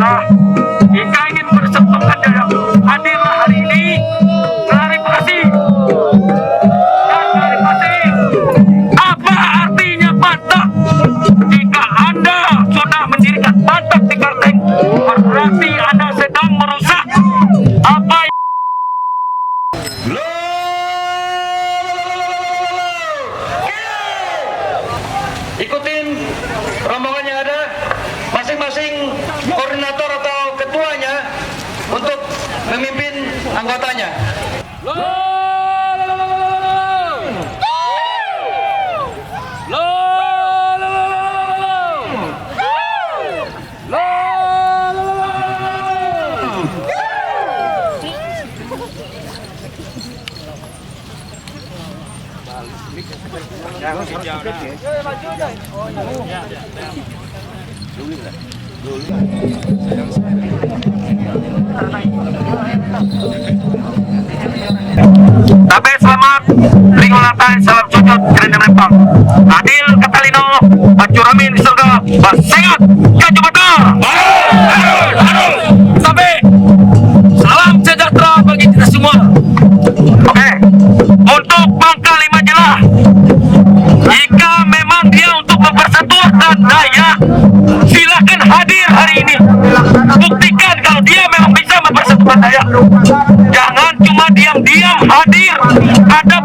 Alhamdulillah. Jika ingin bersekutuan dalam hadirlah hari ini klarifikasi dan klarifikasi apa artinya pantak. Jika Anda sudah mendirikan pantak di Karteng, berarti Anda sedang merusak apa yang ikutin rombongan yang ada, masing-masing koordinator atau ketuanya untuk memimpin anggotanya. Tapi selamat peringatan, salam sujud kerana Rempang. Adil Katalino, Acuramin di surga, bersengat Gajah Batar. Sampai salam sejahtera bagi kita semua. Oke, untuk Pangkal Lima Jelah, jika memang dia untuk mempersatukan Dayak, silakan hadir hari ini. Buktikan kalau dia memang bisa mempersatukan Dayak. Jangan cuma diam-diam hadir. Ada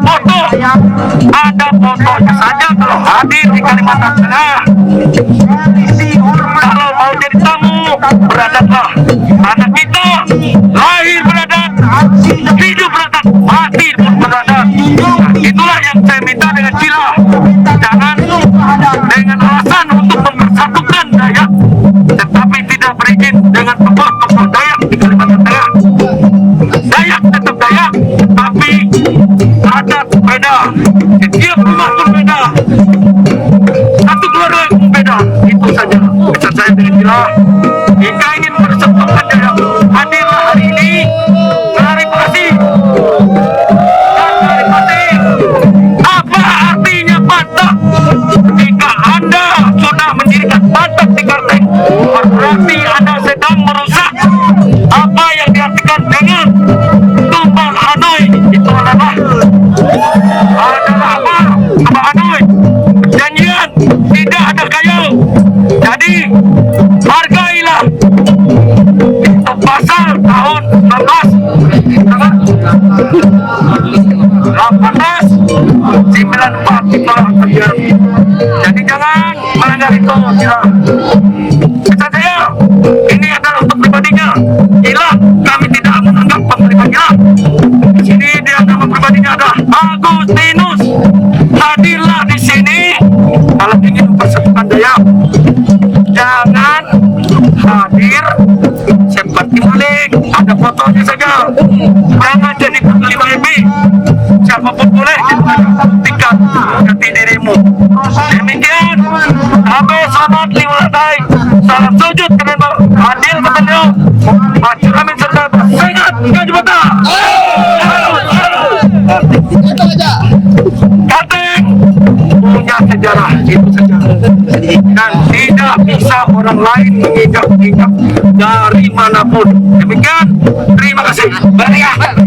fotonya saja kalau hadir di Kalimantan Tengah. Kalau mau jadi tamu, beradatlah. Anak kita lahir beradat, hidup beradat, mati pun beradat. Itulah yang saya minta dengan sila. Jangan dengan alasan untuk mempersatukan Dayak, tetapi tidak berizin dengan tokoh-tokoh Dayak di Kalimantan Tengah. Dayak tetap Dayak, tapi adat beda, setiap rumah pun beda, satu keluarga pun beda. Itu saja pesan saya dengan sila. Jika ingin bersekutuan Dayak, hadirlah hari ini klarifikasi dan klarifikasi apa artinya pantak. Jika Anda sudah mendirikan pantak di Karteng, berarti Anda sedang merusak apa yang diartikan dengan tumbang Hanoi. Itu adalah apa? Tumbang Hanoi, perjanjian tidak ada kayu. Jadi hargailah. Itu pasal tahun 1894 ditolak penjara. Jadi jangan melanggar itu. Pesan saya, ini adalah untuk pribadinya. Gila, kami tidak menganggap penglibatnya. Di sini dia nama pribadinya adalah Agustinus. Hadirlah di sini kalau ingin mempersatukan Dayak. Jangan hadir seperti maling, ada fotonya saja. Jangan jadi penerima MB. Siapapun boleh tingkat jati dirimu. Demikian, sampai selamat liwalatai. Salam sujud kerana Adil Katalino, Acuramin serta bersengat Gajah Batar. Karteng punya sejarah, itu saja. Dan tidak bisa orang lain menginjak-injak dari manapun. Demikian, terima kasih. Merdeka.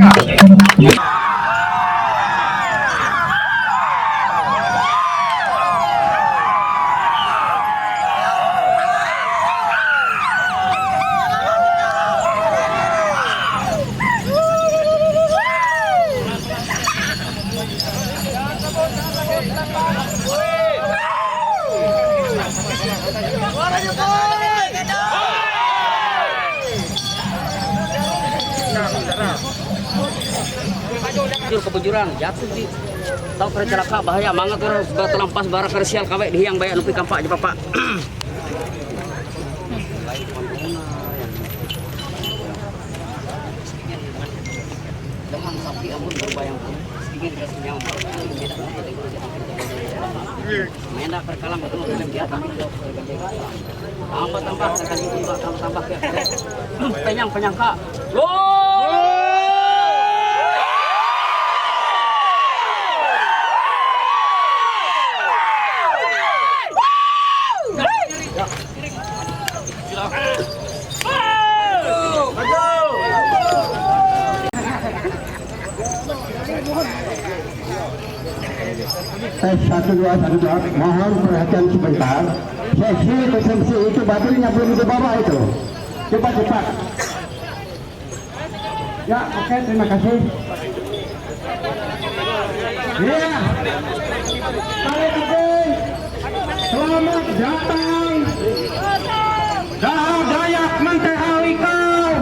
Kebujuran jatuh di tahu percelaka bahaya banget orang telampas bara kersial kawe dihiang bayar lupi kampak aja bapak. Demam sapi amun berbayang sedikit kasihnya menda perkalang betul film dia tapi tambah sekali tambah penyangka tes 1212, mohon perhatian sebentar. Sesi konsumsi itu baterainya belum di bawah itu. Coba cepat. Ya, oke, terima kasih. Iya. Selamat datang. Dayak mentehali kau.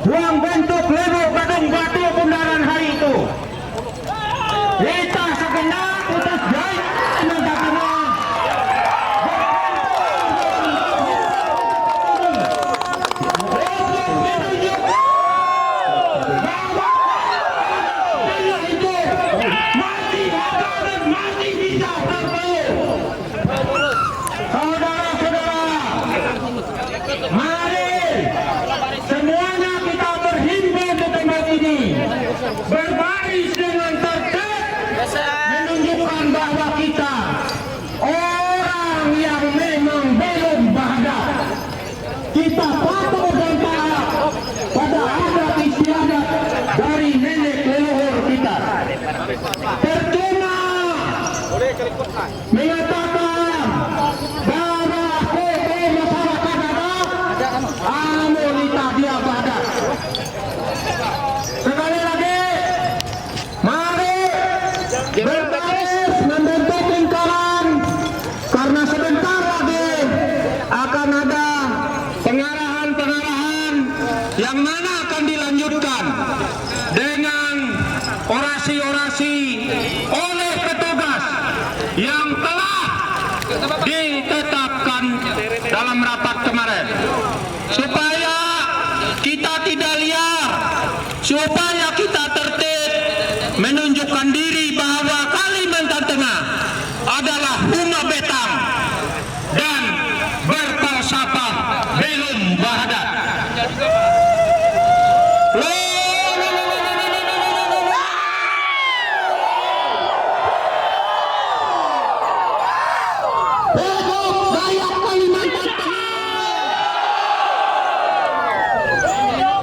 Buang bentuk lebu gadung batu bundaran hari itu. Kita segenap utus jaya mendatangnya. Berbaris dengan tertib menunjukkan bahwa kita orang yang memang belum bahada. Kita patuh dan taat pada adat istiadat dari nenek leluhur kita. Percuma mengatakan bahwa masyarakat ada amunita dia bahada. Sekali lagi, mari berbaris membentuk lingkaran karena sebentar lagi akan ada pengarahan-pengarahan yang mana akan dilanjutkan dengan orasi-orasi oleh petugas yang telah ditetapkan dalam rapat kemarin supaya kita tidak liar, supaya kita tertib menunjukkan diri bahwa Kalimantan Tengah adalah Uma Betang dan berfalsafah belum bahadat. Dayak Kalimantan Tengah.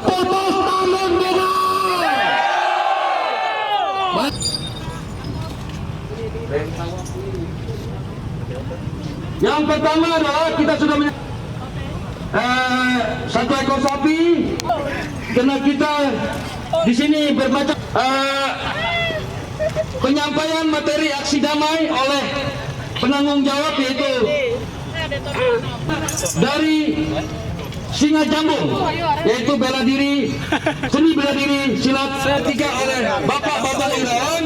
Putus tangan dengan. Yang pertama adalah kita sudah satu ekor sapi karena kita di sini berbaca penyampaian materi aksi damai oleh penanggung jawab yaitu dari Singa Jambung, yaitu bela diri, seni bela diri silat ketiga oleh Bapak Babang Irawan,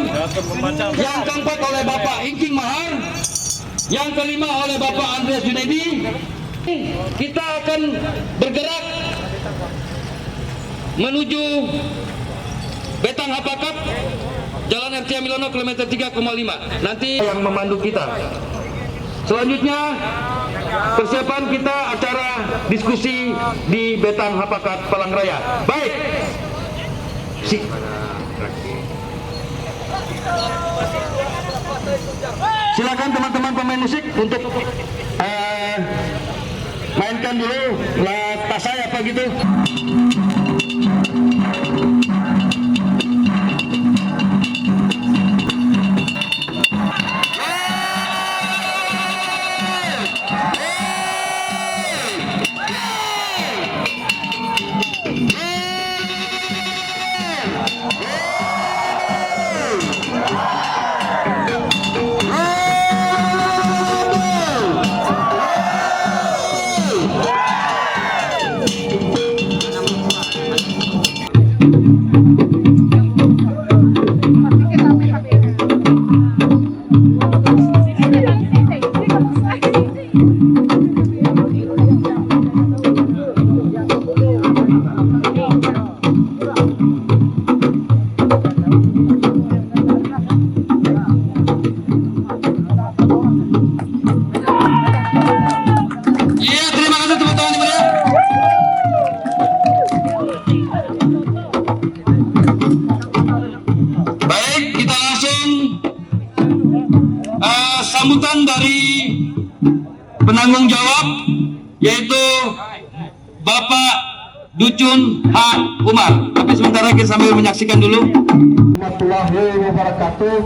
yang keempat oleh Bapak Ingking Mahar, yang kelima oleh Bapak Andreas Junaidi. Kita akan bergerak menuju Betang Hapakat, Jalan RT Milono kilometer 3,5. Nanti yang memandu kita. Selanjutnya persiapan kita acara diskusi di Betang Hapakat Palangraya. Baik. Silakan teman-teman pemain musik untuk mainkan dulu tasay apa gitu. Sambutan dari penanggung jawab yaitu Bapak Ducun H. Umar. Tapi sementara kita sambil menyaksikan dulu. Warahmatullahi wabarakatuh.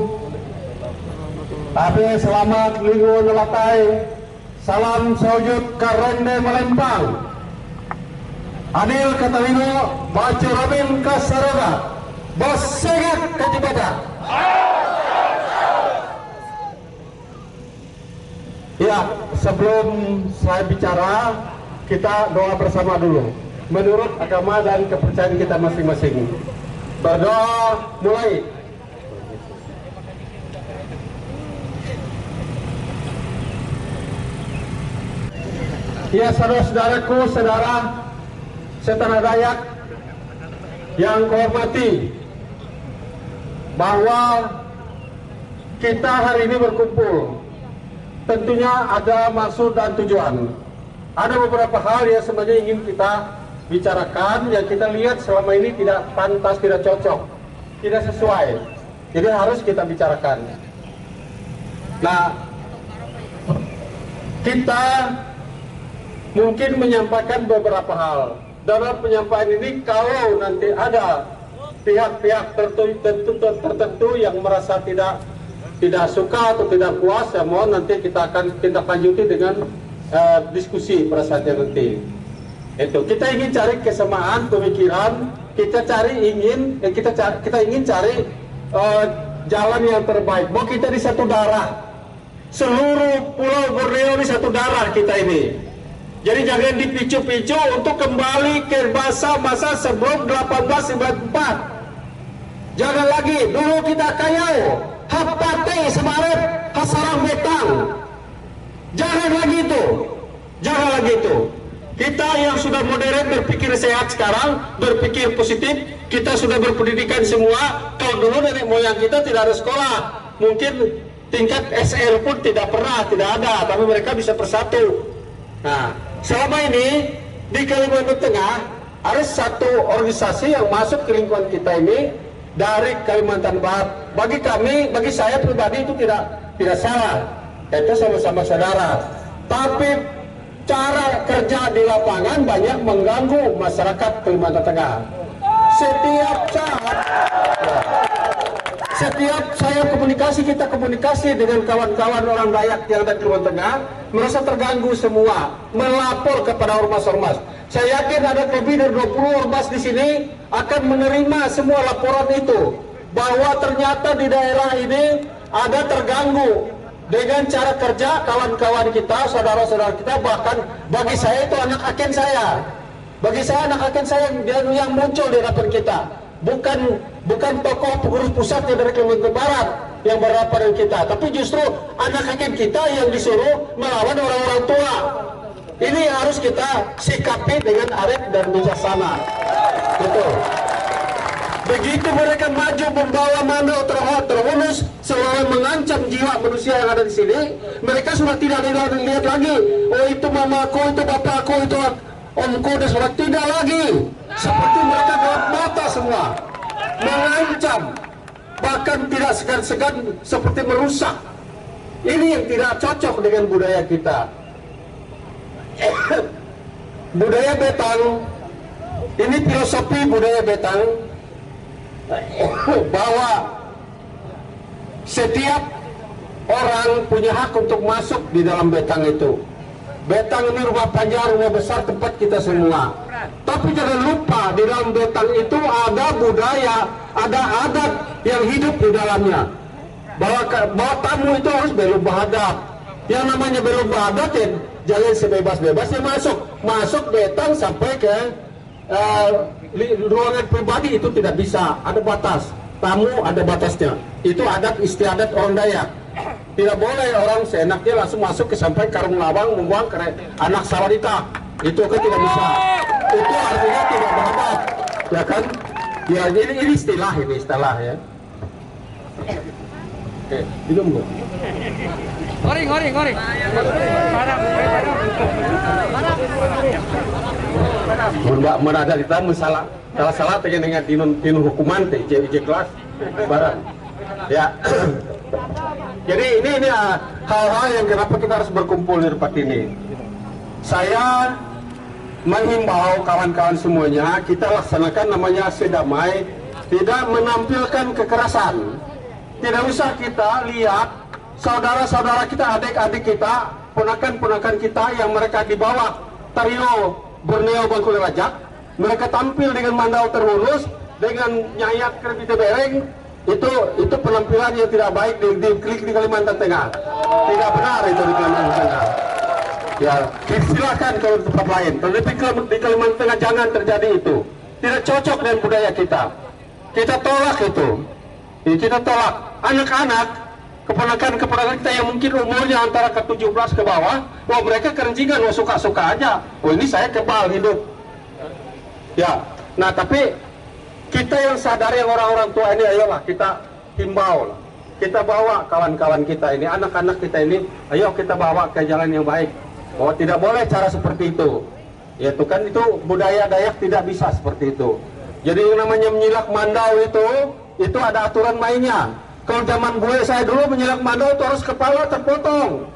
Tapi selamat Linggo Nelatai, salam sewujud karende melempang. Adil Katalino, baca Robin Kasaroga, bos segat kajibata. Ya, sebelum saya bicara, kita doa bersama dulu. Menurut agama dan kepercayaan kita masing-masing. Berdoa mulai. Ya, saudara-saudaraku, saudara setanah Dayak yang kuhormati, bahwa kita hari ini berkumpul tentunya ada maksud dan tujuan. Ada beberapa hal yang sebenarnya ingin kita bicarakan, yang kita lihat selama ini tidak pantas, tidak cocok, tidak sesuai. Jadi harus kita bicarakan. Nah, kita mungkin menyampaikan beberapa hal. Dalam penyampaian ini, kalau nanti ada pihak-pihak tertentu yang merasa tidak suka atau tidak puas, ya mohon nanti kita akan tindak lanjuti dengan diskusi pada saatnya nanti. Itu kita ingin cari kesamaan pemikiran, kita ingin cari jalan yang terbaik. Bahwa kita di satu darah, seluruh Pulau Borneo di satu darah kita ini. Jadi jangan dipicu-picu untuk kembali ke masa-masa sebelum 1894. Jangan lagi, dulu kita kayau, hapate semarep, hasarang betang. Jangan lagi itu, jangan lagi itu. Kita yang sudah modern berpikir sehat sekarang, berpikir positif, kita sudah berpendidikan semua. Kalau dulu nenek moyang kita tidak ada sekolah, mungkin tingkat SL pun tidak ada, tapi mereka bisa bersatu. Nah, selama ini di Kalimantan Tengah ada satu organisasi yang masuk ke lingkungan kita ini dari Kalimantan Barat. Bagi kami, bagi saya pribadi itu tidak salah. Itu sama-sama saudara. Tapi cara kerja di lapangan banyak mengganggu masyarakat Kalimantan Tengah. Setiap saya kita komunikasi dengan kawan-kawan orang Dayak yang ada di Kalimantan Tengah, merasa terganggu semua, melapor kepada ormas-ormas. Saya yakin ada lebih dari 20 ormas di sini akan menerima semua laporan itu, bahwa ternyata di daerah ini ada terganggu dengan cara kerja kawan-kawan kita, saudara-saudara kita. Bahkan bagi saya itu anak aken saya. Bagi saya anak aken saya yang muncul di hadapan kita. Bukan tokoh pengurus pusatnya dari Kalimantan Barat yang berhadapan dengan kita, tapi justru anak aken kita yang disuruh melawan orang-orang tua. Ini harus kita sikapi dengan arif dan bijaksana. Betul. Begitu mereka maju membawa mandau terhunus selalu mengancam jiwa manusia yang ada di sini, mereka sudah tidak lihat lagi, oh itu mamaku, itu bapakku, itu omku, dan sudah tidak lagi. Seperti mereka gelap mata semua, mengancam, bahkan tidak segan-segan seperti merusak. Ini yang tidak cocok dengan budaya kita. Budaya Betang, ini filosofi budaya Betang, bahwa setiap orang punya hak untuk masuk di dalam Betang itu. Betang ini rumah panjang, rumah besar, tempat kita semua. Tapi jangan lupa di dalam Betang itu ada budaya, ada adat yang hidup di dalamnya. Bahwa tamu itu harus belum bahadap. Yang namanya belum bahadap, jangan sebebas-bebasnya masuk Betang sampai ke ruangan pribadi itu tidak bisa, ada batas. Tamu ada batasnya. Itu adat istiadat orang Dayak. Tidak boleh orang seenaknya langsung masuk ke sampai karung lawang membuang ke anak sawadita. Itu kan tidak bisa. Itu artinya tidak berhadap, ya kan? Ya ini istilah ya. Minum nggak? Ngori. Mun ada kita salah dengan dinun hukuman teh kelas barang. Ya. Jadi ini hal-hal yang kenapa kita harus berkumpul di tempat ini. Saya menghimbau kawan-kawan semuanya, kita laksanakan namanya sedamai, tidak menampilkan kekerasan. Tidak usah kita lihat saudara-saudara kita, adik-adik kita, ponakan-ponakan kita yang mereka di bawah Trio Borneo Bangkuli Rajak, mereka tampil dengan mandau terlurus, dengan nyayat kerbite bereng, itu penampilan yang tidak baik di Kalimantan Tengah. Tidak benar itu di Kalimantan Tengah. Ya, silakan kalau di tempat lain. Tapi di Kalimantan Tengah jangan terjadi itu. Tidak cocok dengan budaya kita. Kita tolak itu. Ya, kita tolak. Anak-anak, keponakan-keponakan kita yang mungkin umurnya antara ke 17 ke bawah, wah mereka kerencingan, wah suka-suka aja. Wah ini saya kebal hidup. Ya, nah tapi kita yang sadar, yang orang-orang tua ini, ayolah kita himbau lah. Kita bawa kawan-kawan kita ini, anak-anak kita ini, ayo kita bawa ke jalan yang baik. Bahwa tidak boleh cara seperti itu. Ya itu kan, itu budaya Dayak tidak bisa seperti itu. Jadi yang namanya menyilak mandau itu ada aturan mainnya. Kalau zaman gue saya dulu menyilak mandau itu harus kepala terpotong,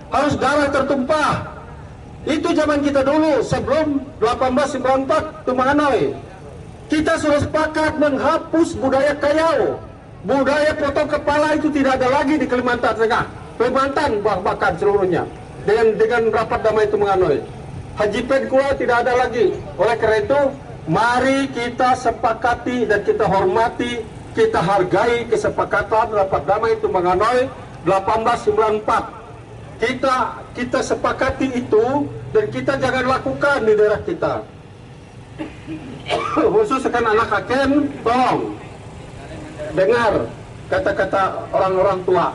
harus darah tertumpah. Itu zaman kita dulu sebelum 1894 Tumanganoi. Kita sudah sepakat menghapus budaya kayau. Budaya potong kepala itu tidak ada lagi di Kalimantan Tengah, Kalimantan bahkan seluruhnya. Dengan rapat damai Tumanganoi, Haji Pedkula tidak ada lagi. Oleh karena itu, mari kita sepakati dan kita hormati, kita hargai kesepakatan rapat damai Tumanganoi 1894. Kita sepakati itu dan kita jangan lakukan di daerah kita. Khusus kan anak hakim, tolong dengar kata-kata orang-orang tua.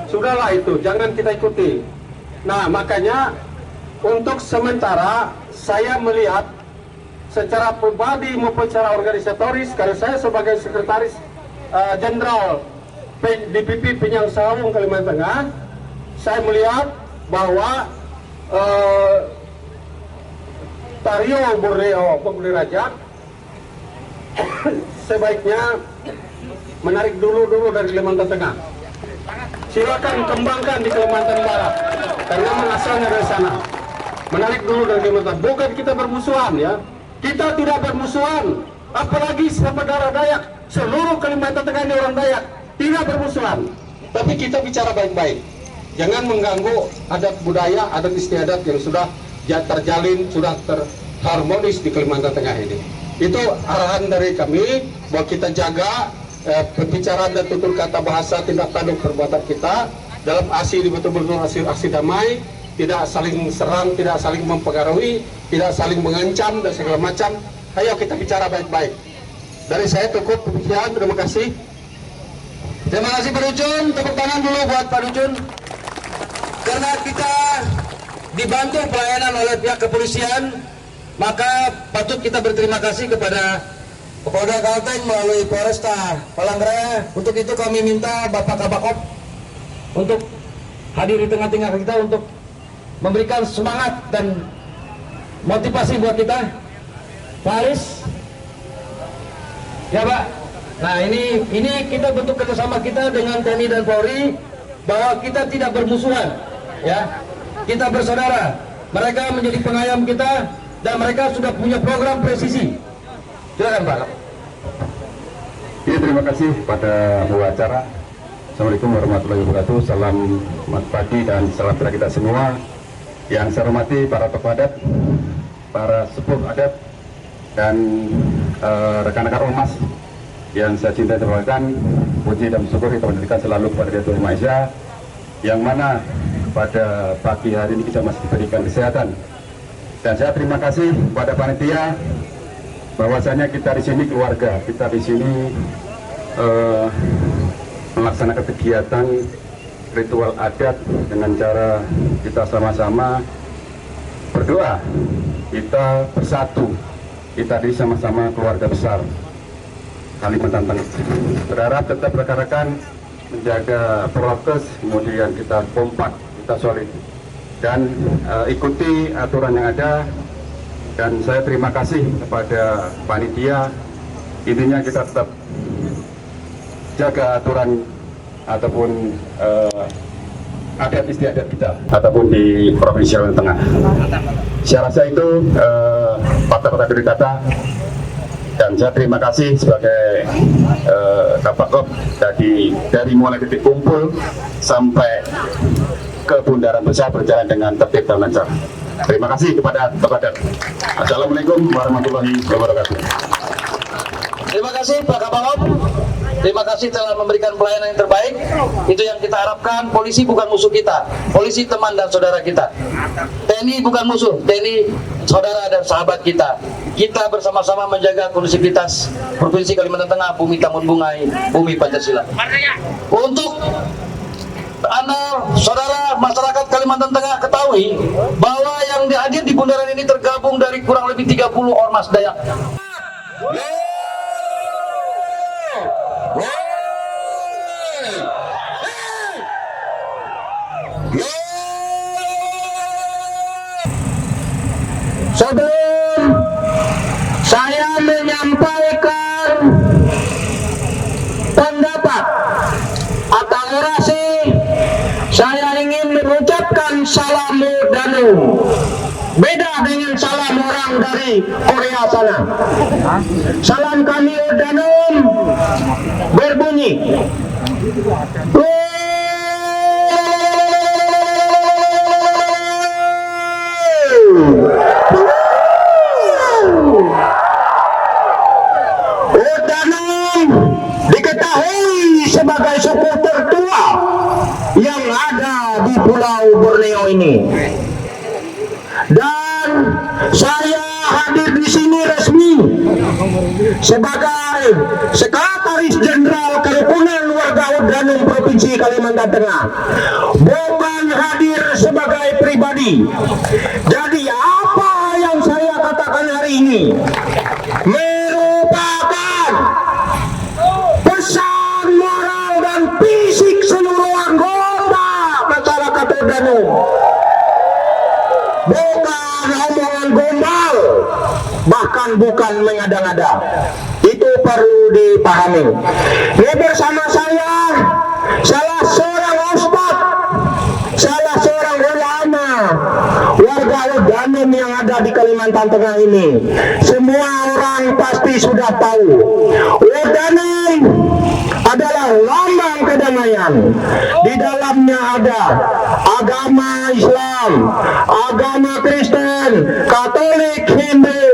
Sudahlah itu, jangan kita ikuti. Nah makanya untuk sementara saya melihat secara pribadi maupun secara organisatoris, karena saya sebagai sekretaris jenderal DPP Penyang Sawung Kalimantan Tengah, saya melihat bahwa Trio Borneo Bangkuli Rajak sebaiknya menarik dulu dari Kalimantan Tengah. Silakan kembangkan di Kalimantan Barat, karena asalnya dari sana. Menarik dulu dari Kalimantan. Bukan kita bermusuhan ya. Kita tidak bermusuhan. Apalagi sama darah Dayak. Seluruh Kalimantan Tengah ini orang Dayak. Tidak bermusuhan. Tapi kita bicara baik-baik. Jangan mengganggu adat budaya, adat istiadat yang sudah terjalin, sudah terharmonis di Kalimantan Tengah ini. Itu arahan dari kami bahwa kita jaga pembicaraan dan tutur kata bahasa, tindak tanduk perbuatan kita dalam aksi betul-betul aksi damai, tidak saling serang, tidak saling mempengaruhi, tidak saling mengancam dan segala macam. Ayo kita bicara baik-baik. Dari saya cukup demikian, terima kasih. Terima kasih Pak Ducun, tepuk tangan dulu buat Pak Ducun. Karena kita dibantu pelayanan oleh pihak kepolisian, maka patut kita berterima kasih kepada Kapolda Kalteng melalui Polresta Palangkaraya. Untuk itu kami minta Bapak Kabakop untuk hadir di tengah-tengah kita untuk memberikan semangat dan motivasi buat kita. Pak Aris, ya Pak. Nah ini kita bentuk kerjasama kita dengan TNI dan Polri bahwa kita tidak bermusuhan, ya. Kita bersaudara. Mereka menjadi pengayam kita dan mereka sudah punya program presisi. Silakan Pak. Ya, terima kasih pada acara. Assalamualaikum warahmatullahi wabarakatuh. Salam selamat pagi dan salam kepada kita semua. Yang saya hormati para tokoh adat, para sepuh adat, dan rekan-rekan ormas yang saya cintai dan banggakan. Puji dan syukur kita panjatkan selalu kepada Dia Tuhan Yang Maha Esa, yang mana pada pagi hari ini kita masih diberikan kesehatan. Dan saya terima kasih kepada panitia, bahwasanya kita di sini keluarga, kita di sini melaksanakan kegiatan ritual adat dengan cara kita sama-sama berdoa, kita bersatu, kita di sama-sama keluarga besar Kalimantan Tengah. Berharap tetap rekan-rekan menjaga prokes, kemudian kita kompak, kita solid, dan ikuti aturan yang ada. Dan saya terima kasih kepada panitia. Intinya kita tetap jaga aturan ataupun adat istiadat kita ataupun di Provinsi Kalimantan Tengah. Saya rasa itu patah-patah dari kata. Dan saya terima kasih sebagai Kapakop dari mulai titik kumpul sampai ke bundaran besar berjalan dengan tertib dan lancar. Terima kasih kepada Kopadat. Assalamualaikum warahmatullahi wabarakatuh. Terima kasih Pak Kapakop. Terima kasih telah memberikan pelayanan yang terbaik. Itu yang kita harapkan. Polisi bukan musuh kita. Polisi teman dan saudara kita. TNI bukan musuh. TNI saudara dan sahabat kita. Kita bersama-sama menjaga kondusivitas Provinsi Kalimantan Tengah, bumi Tamun Bungai, bumi Pancasila. Untuk Anda, saudara masyarakat Kalimantan Tengah ketahui bahwa yang hadir di bundaran ini tergabung dari kurang lebih 30 ormas Dayak. Sebelum saya menyampaikan pendapat atau orasi, saya ingin mengucapkan salam Danum. Beda dengan salam orang dari Korea sana. Salam kami Danum berbunyi. Danum diketahui sebagai suku tertua yang ada di Pulau Borneo ini. Dan saya hadir di sini resmi sebagai Sekretaris Jenderal Kerukunan Warga Danum Provinsi Kalimantan Tengah, bukan hadir sebagai pribadi. Jadi apa yang saya katakan hari ini merupakan pesan moral dan fisik seluruh anggota masyarakat Danum. Bukan omongan gombal, bahkan bukan mengada-ngada. Itu perlu dipahami. Ini bersama saya salah seorang ustaz, salah seorang ulama warga Danum yang ada di Kalimantan Tengah ini. Semua orang pasti sudah tahu, Danum adalah lambang kedamaian. Di dalamnya ada agama Islam, agama Kristen, Katolik, Hindu,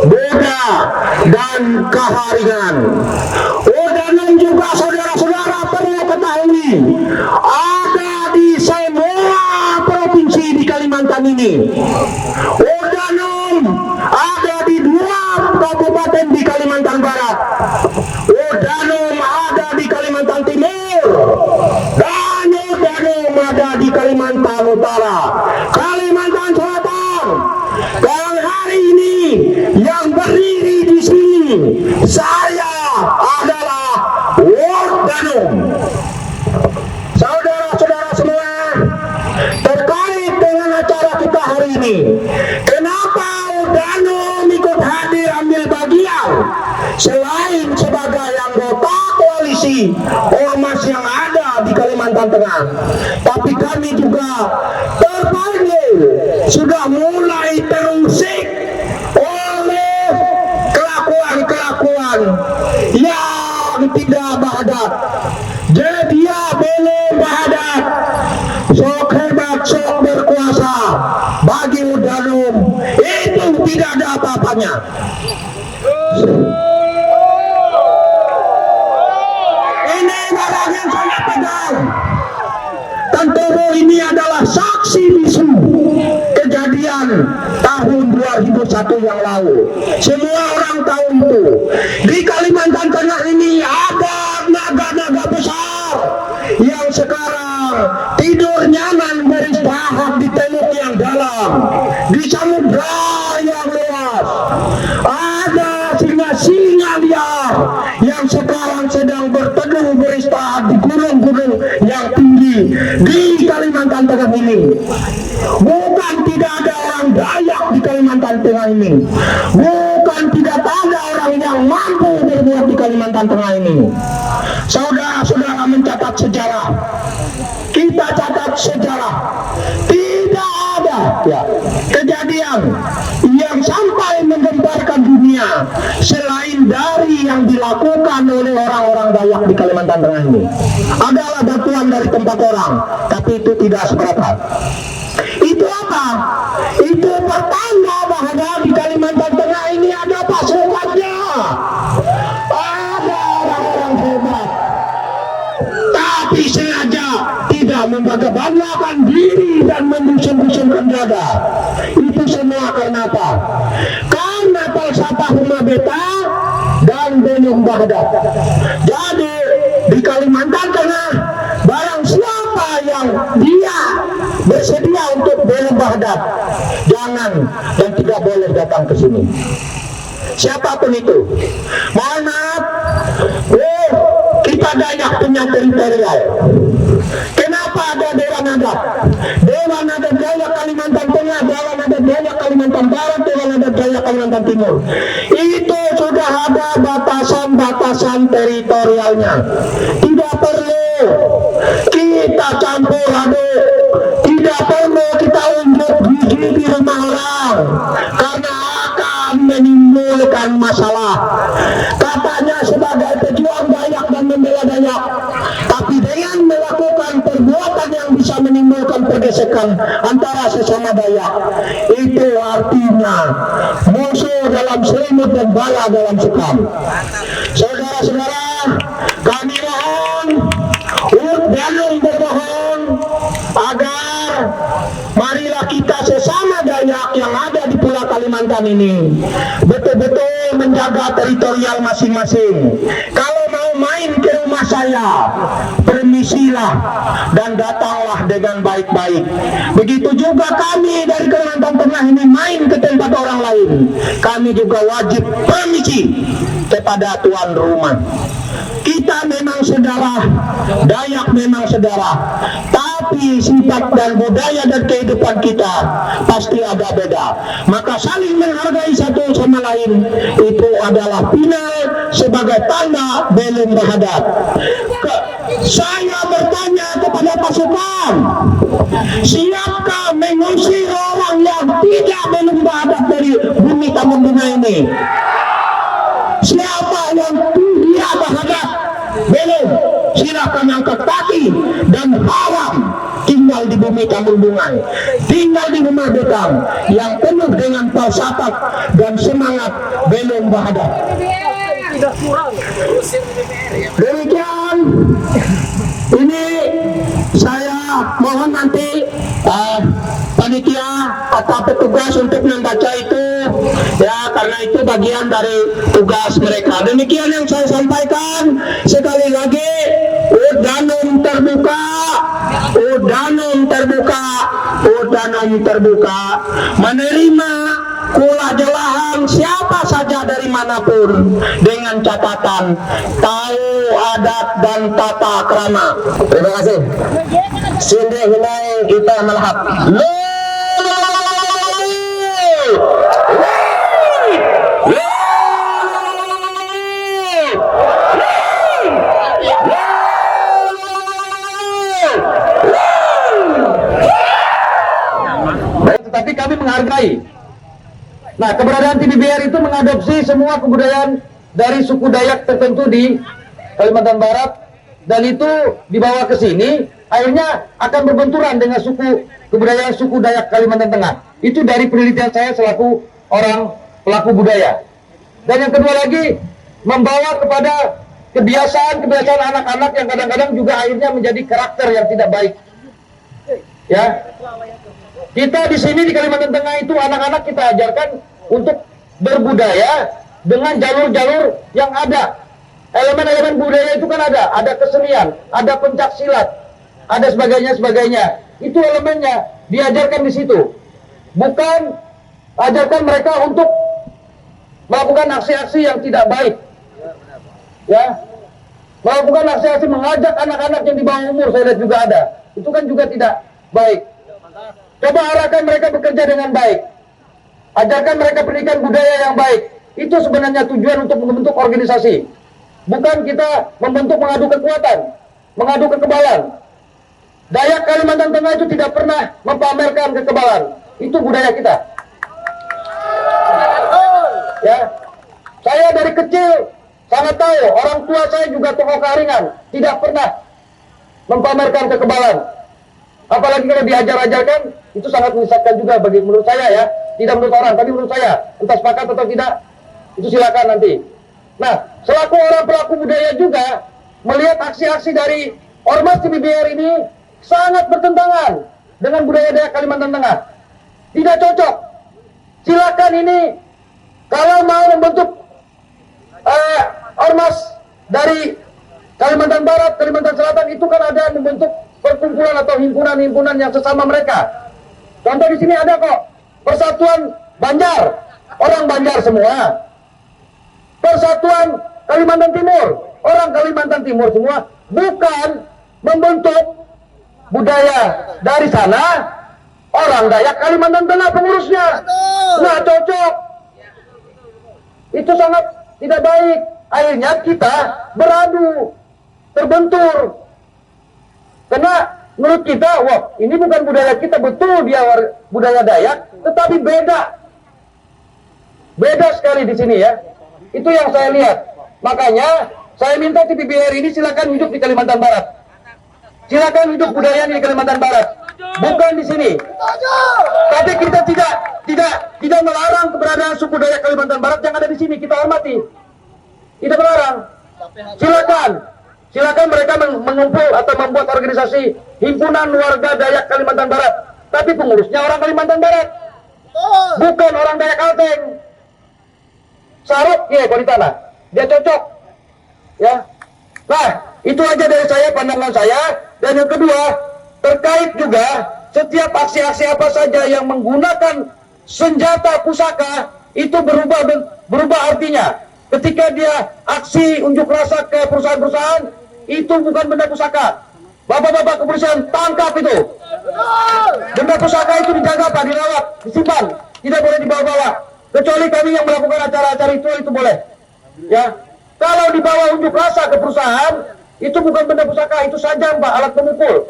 Buddha, dan Kaharingan. Danum juga saudara-saudara perlu ketahui ada di semua provinsi di Kalimantan ini. Danum ada di 2 kabupaten di Kalimantan Barat. Danum ada di Kalimantan Timur. Dan Danum ada di Kalimantan Utara, Kalimantan Selatan. Dan hari ini yang berdiri di sini saya adalah Danum. Saudara-saudara semua, terkait dengan acara kita hari ini, kenapa Danum ikut hadir ambil bagian selain sebagai anggota koalisi ormas yang ada di Kalimantan Tengah, tapi kami juga terpanggil, sudah mulai terusik oleh kelakuan-kelakuan yang tidak bahadat. Jadi dia belum bahadat, sok hebat, sok berkuasa. Bagi Danum itu tidak ada apa-apanya. Ini barang yang saya pegang. Tentu ini adalah saksi bisu kejadian tahun 2001 yang lalu. Semua orang tahu itu. Di Kalimantan Tengah ini ada naga-naga besar yang sekarang tidur nyaman beristirahat di teluk yang dalam, di samudra yang luas. Ada singa-singa liar yang sekarang sedang berteduh beristirahat di gunung-gunung yang tinggi di Kalimantan Tengah ini. Bukan tidak ada orang Dayak di Kalimantan Tengah ini. Bukan tidak ada orang yang mampu berbuat di Kalimantan Tengah ini. Saudara-saudara mencatat sejarah. Kita catat sejarah. Tidak ada kejadian yang sampai menggemparkan dunia lainnya selain dari yang dilakukan oleh orang-orang Dayak di Kalimantan Tengah ini adalah bantuan dari tempat orang, tapi itu tidak seberapa. Itu apa? Itu pertanda bahwa di Kalimantan Tengah ini ada pasukannya, ada orang-orang hebat, tapi sengaja tidak membangga-banggakan diri dan mendusun-dusunkan dada. Itu semua karena apa? Karena falsafah Rumah Beta dan Belum Bahdat. Jadi di Kalimantan Tengah, barang siapa yang dia bersedia untuk Belum Bahdat, jangan dan tidak boleh datang ke sini. Siapapun itu, mohon maaf, kita Dayak punya teritorial. Kenapa ada Dewan Adat? Dewan Adat Dayak Kalimantan Tengah, Dewan Adat Dayak Kalimantan Barat, Dewan Adat Dayak Kalimantan Timur. Itu sudah ada batasan-batasan teritorialnya. Tidak perlu kita campur aduk, tidak perlu kita unjuk gigi di rumah orang, karena akan menimbulkan masalah. Katanya sebagai pejuang Dayak dan membela Dayak, tapi dengan melakukan perbuatan yang bisa menimbulkan pergesekan antara sesama Dayak, itu artinya musuh dalam selimut dan bala dalam sekam. Saudara-saudara, kami mohon, dan bermohon agar marilah kita sesama Dayak yang ada di Pulau Kalimantan ini betul-betul menjaga teritorial masing-masing. Kalau mau main ke rumah saya, permisilah dan datanglah dengan baik-baik. Begitu juga kami dari Kalimantan Tengah ini main ke tempat orang lain, kami juga wajib permisi kepada tuan rumah. Kita memang saudara, Dayak memang saudara, tapi sifat dan budaya dan kehidupan kita pasti ada beda. Maka saling menghargai satu sama lain itu adalah final sebagai tanda Belum Bahdat. Saya bertanya kepada pasukan, siapkah mengusir orang yang tidak Belum Bahdat dari bumi Tambun Bunga ini? Siapa yang tidak Bahdat? Belum, silakan angkat kaki dan haram tinggal di bumi Tambun Bunga, tinggal di rumah Betang yang penuh dengan falsafat dan semangat Belum Bahdat. Demikian, ini saya mohon nanti panitia atau petugas untuk membaca itu, ya, karena itu bagian dari tugas mereka. Demikian yang saya sampaikan. Sekali lagi, Udanum terbuka, Udanum terbuka, Udanum terbuka, menerima kula jelahan siapa saja dari manapun dengan catatan tahu adat dan tata krama. Terima kasih. Sinde hinai kita melahap. Tetapi kami menghargai. Nah, keberadaan TBBR itu mengadopsi semua kebudayaan dari suku Dayak tertentu di Kalimantan Barat, dan itu dibawa ke sini, akhirnya akan berbenturan dengan kebudayaan suku Dayak Kalimantan Tengah. Itu dari penelitian saya selaku orang pelaku budaya. Dan yang kedua lagi, membawa kepada kebiasaan-kebiasaan anak-anak yang kadang-kadang juga akhirnya menjadi karakter yang tidak baik. Ya, kita di sini di Kalimantan Tengah itu anak-anak kita ajarkan untuk berbudaya dengan jalur-jalur yang ada. Elemen-elemen budaya itu kan ada kesenian, ada pencak silat, ada sebagainya. Itu elemennya diajarkan di situ. Bukan ajarkan mereka untuk melakukan aksi-aksi yang tidak baik. Ya, melakukan aksi-aksi mengajak anak-anak yang di bawah umur, saya lihat juga ada. Itu kan juga tidak baik. Coba arahkan mereka bekerja dengan baik. Ajarkan mereka pendidikan budaya yang baik. Itu sebenarnya tujuan untuk membentuk organisasi. Bukan kita membentuk mengadu kekuatan, mengadu kekebalan. Dayak Kalimantan Tengah itu tidak pernah mempamerkan kekebalan. Itu budaya kita. Ya, dari kecil sangat tahu, orang tua saya juga tokoh Karingan, tidak pernah mempamerkan kekebalan. Apalagi kalau diajar-ajarkan, itu sangat menyesatkan juga bagi menurut saya ya. Tidak menurut orang, tapi menurut saya. Entah sepakat atau tidak, itu silakan nanti. Nah, selaku orang pelaku budaya juga, melihat aksi-aksi dari Ormas TPBR ini sangat bertentangan dengan budaya Dayak Kalimantan Tengah. Tidak cocok. Silakan ini, kalau mau membentuk Ormas dari Kalimantan Barat, Kalimantan Selatan, itu kan ada membentuk perkumpulan atau himpunan-himpunan yang sesama mereka. Contoh di sini ada kok Persatuan Banjar, orang Banjar semua. Persatuan Kalimantan Timur, orang Kalimantan Timur semua. Bukan membentuk budaya dari sana, orang Dayak Kalimantan Tengah pengurusnya. Nggak cocok. Itu sangat tidak baik. Akhirnya kita beradu, terbentur. Karena menurut kita, wah ini bukan budaya kita, betul dia budaya Dayak, tetapi beda. Beda sekali di sini ya. Itu yang saya lihat. Makanya saya minta TPBR ini silakan hidup di Kalimantan Barat. Silakan hidup budaya di Kalimantan Barat, bukan di sini. Tapi kita tidak melarang keberadaan suku Dayak Kalimantan Barat yang ada di sini. Kita hormati. Tidak melarang. Silakan mereka mengumpul atau membuat organisasi himpunan warga Dayak Kalimantan Barat. Tapi pengurusnya orang Kalimantan Barat, bukan orang Dayak Kalteng. Sarut ya kalau di tanah, dia cocok. Ya. Nah, itu aja dari saya, pandangan saya. Dan yang kedua, terkait juga setiap aksi-aksi apa saja yang menggunakan senjata pusaka itu berubah artinya. Ketika dia aksi unjuk rasa ke perusahaan-perusahaan, itu bukan benda pusaka. Bapak-bapak kepolisian, tangkap itu. Benda pusaka itu dijaga Pak, dirawat, disimpan, tidak boleh dibawa-bawa. Kecuali kami yang melakukan acara-acara itu boleh. Ya, kalau dibawa unjuk rasa ke perusahaan, itu bukan benda pusaka, itu sajam Pak, alat pemukul.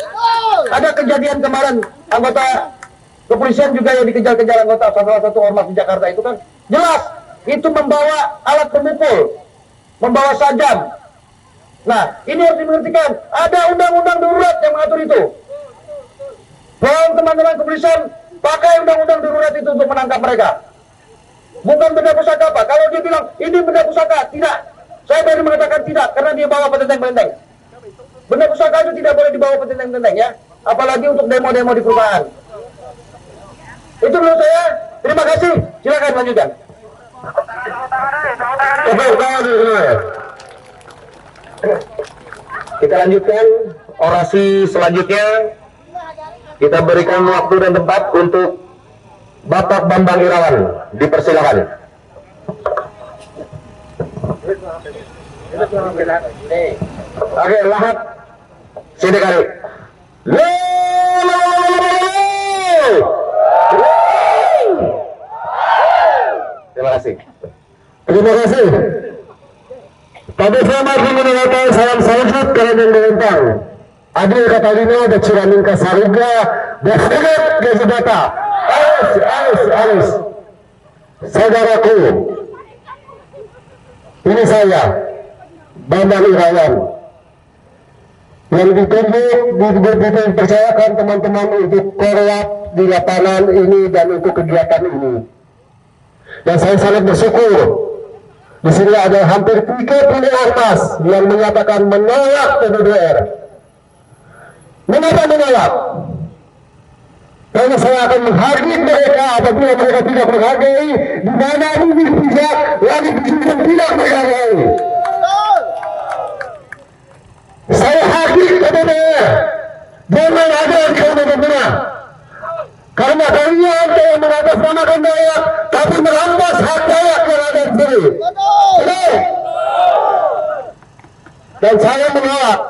Ada kejadian kemarin, anggota kepolisian juga yang dikejar-kejar anggota salah satu ormas di Jakarta itu kan, jelas itu membawa alat pemukul, membawa sajam. Nah, ini harus dimengertikan. Ada undang-undang darurat yang mengatur itu. Tolong teman-teman kepolisian pakai undang-undang darurat itu untuk menangkap mereka. Bukan benda pusaka Pak. Kalau dia bilang ini benda pusaka, tidak. Saya baru mengatakan tidak, karena dia bawa petenteng-petenteng. Benda pusaka itu tidak boleh dibawa petenteng-petenteng ya. Apalagi untuk demo-demo di perumahan. Itu menurut saya. Terima kasih. Silakan lanjutkan. Kita lanjutkan orasi selanjutnya. Kita berikan waktu dan tempat untuk Bapak Bambang Irawan. Dipersilakan. Oke, lahat. Sini kali. Terima kasih. Terima kasih. Pada saya masih mendengarkan salam salju kalian yang menentang. Adil kata Dino, dan Ciramin Kasariga, dan Segat Gazibata. Alis. Saudaraku, ini saya, Bambang Irawan, yang dipercayakan teman-teman untuk korlap di lapangan ini dan untuk kegiatan ini. Dan saya sangat bersyukur. Di sini ada hampir 30 ormas yang menyatakan menolak TPBR. Mengapa menolak? Karena saya akan menghargai mereka apabila mereka tidak menghargai, di mana ini bisa lagi tidak menghargai. Saya hadir TPBR. Jangan ada yang Kalimantan Tengah. Karena kalian yang mengatasnamakan Dayak, tapi merampas hak Dayak yang ada di sini. Dan saya menolak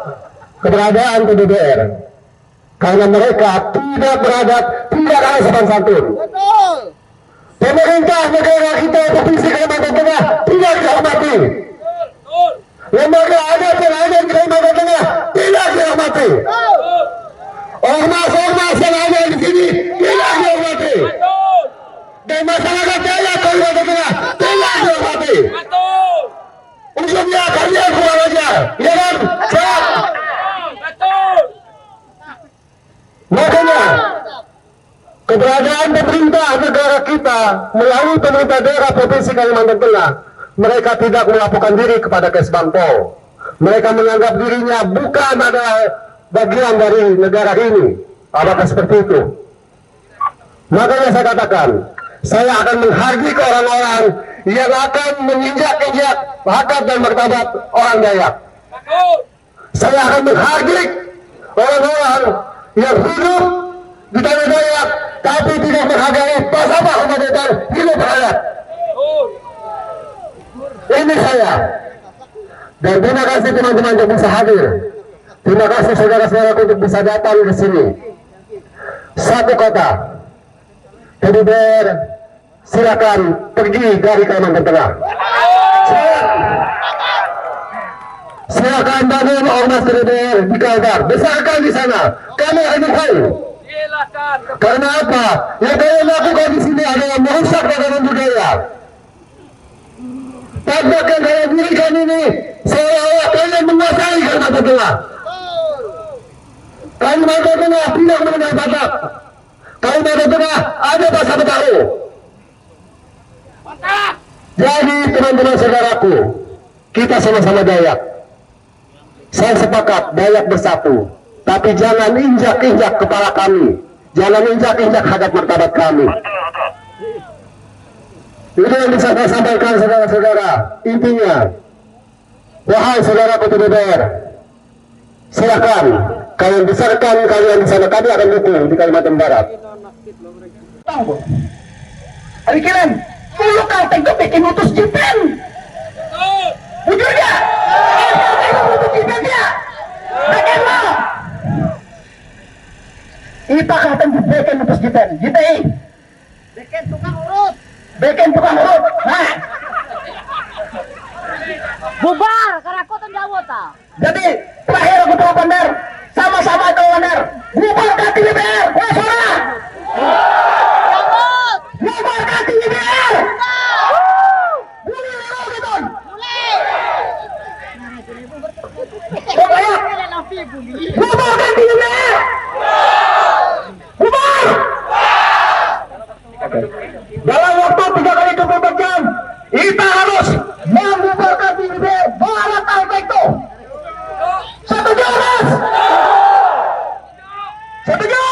keberadaan TPBR. Karena mereka tidak beradab, tidak ada sopan santun. Pemerintah negara kita Provinsi Kalimantan Tengah tidak dihormati. Lembaga adat yang ada di Kalimantan Tengah tidak dihormati. Ormas-ormas yang ada di sini tidak dihormati. Dan masyarakat Dayak Kalimantan Tengah tidak dihormati. kalian pulang aja, ya kan? Siap. Makanya keberadaan pemerintah negara kita melalui pemerintah daerah Provinsi Kalimantan Tengah, mereka tidak melaporkan diri kepada Kesbangpol. Mereka menganggap dirinya bukan adalah bagian dari negara ini. Apakah seperti itu? Makanya saya katakan, saya akan menghargai orang-orang yang akan menginjak-injak harkat dan martabat orang Dayak. Saya akan menghargai orang-orang yang hidup di tanah Dayak tapi tidak menghargai bahasa humaniter hidup rakyat. Ini saya. Dan terima kasih teman-teman yang bisa hadir. Terima kasih saudara-saudara untuk bisa datang ke sini. Satu kata, Teddy Bear, silakan pergi dari Kalimantan Tengah. Silakan bangun ormas Teddy Bear di Kalbar, besarkan di sana. Kami akan karena apa? Yang kalian lakukan di sini adalah merusak tatanan budaya. Tampakkan kalian dirikan ini seolah-olah kalian menguasai Kalimantan Tengah. Kalimantan Tengah tidak mengenal Batak. Kalimantan Tengah ada bahasa Betawi. Jadi teman-teman saudaraku, kita sama-sama Dayak. Saya sepakat Dayak bersatu, tapi jangan injak-injak kepala kami, jangan injak-injak harkat martabat kami. Itu yang bisa saya sampaikan saudara-saudara. Intinya, wahai saudara Teddy Bear, silakan kalian besarkan kalian di sana, kami akan dukung di Kalimantan Barat. Hari kalian, mulu kau tengok bikin utus jipen. Jujur dia, utus jipen dia. Bagaimana? Ita kata bikin utus jipen, jipen. Bikin tukang urut. Bikin tukang urut. Nah. Bubar, karena aku tendawat ah. Jadi terakhir aku tahu Bandar, sama-sama tahu Bandar. Bubarkan Teddy Bear, wah suara. Bubarkan Teddy Bear. Boleh lewat beton. Boleh. Bubarkan Teddy Bear. Bubar. Dalam waktu 3 kali 24 jam, kita harus membubarkan Teddy Bear. Bawa tahu itu. Setuju, Mas? Setuju?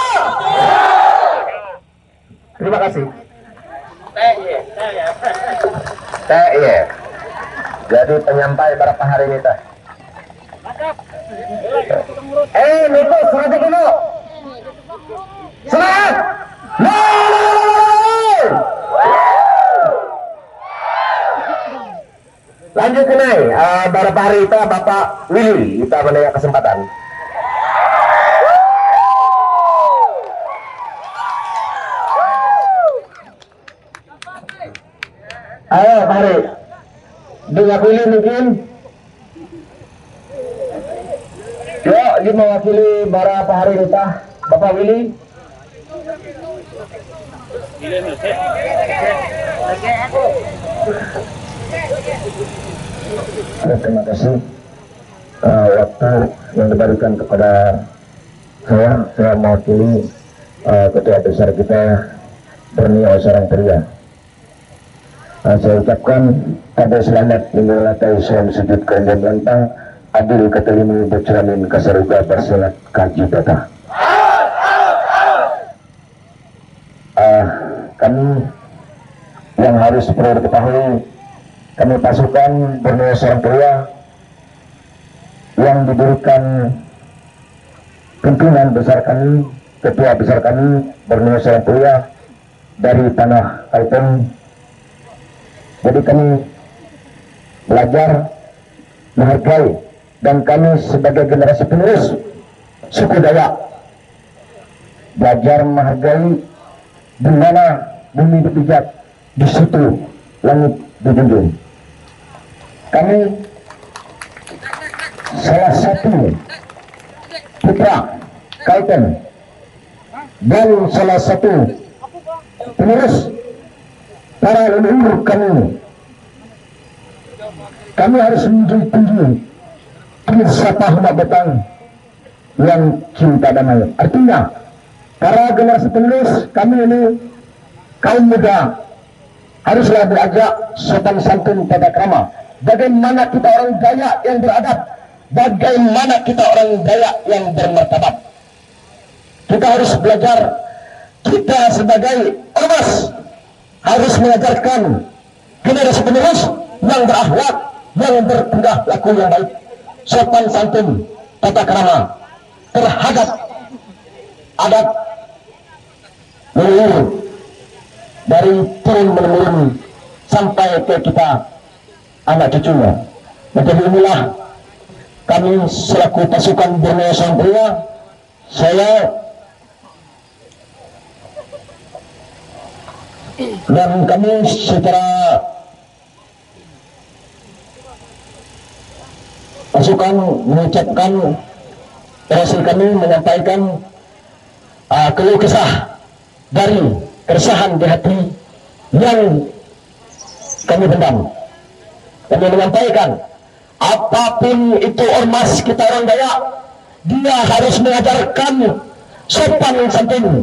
Terima kasih. Iya. Jadi penyampai berapa hari ini teh? Nipu, serat dulu. Serat. Lanjut ke naik, berapa hari itu Bapak Willy kita menanya kesempatan. Ayo mari, dengan Willy mungkin. Yuk, dia mewakili berapa hari itu Bapak Willy. Terima kasih waktu yang diberikan kepada saya mewakili ketua besar kita Borneo Sarang Pria. Saya ucapkan pada selamat mengulangi Islam sujud kemudian lantang adil ketelimi berceramin kasaruga bersolat kaji data. Kami yang harus perlu diketahui, kami pasukan Borneo Sarang Pria yang diberikan pimpinan besar kami, ketua besar kami Borneo Sarang Pria dari tanah Kalteng. Jadi kami belajar menghargai, dan kami sebagai generasi penerus suku Dayak belajar menghargai di mana bumi dipijak, di situ langit dijunjung. Kami salah satu putra Kalteng dan salah satu penerus para leluhur kami kami harus menjunjung tinggi filsafah umat betang yang cinta damai. Artinya, para generasi penerus kami ini kaum muda haruslah belajar sopan santun tata krama. Bagaimana kita orang Dayak yang beradab, bagaimana kita orang Dayak yang bermartabat. Kita harus belajar, kita sebagai ormas harus mengajarkan generasi penerus yang berakhlak, yang bertingkah laku yang baik, sopan santun tata krama terhadap adat leluhur dari turun menurun sampai ke kita anak cucunya. Menjadi inilah kami selaku pasukan Borneo Santria, saya dan kami secara pasukan mengucapkan hasil kami menyampaikan keluh kesah dari keresahan di hati yang kami pendam. Kami menyampaikan apapun itu ormas kita orang Dayak, dia harus mengajarkan sopan santun.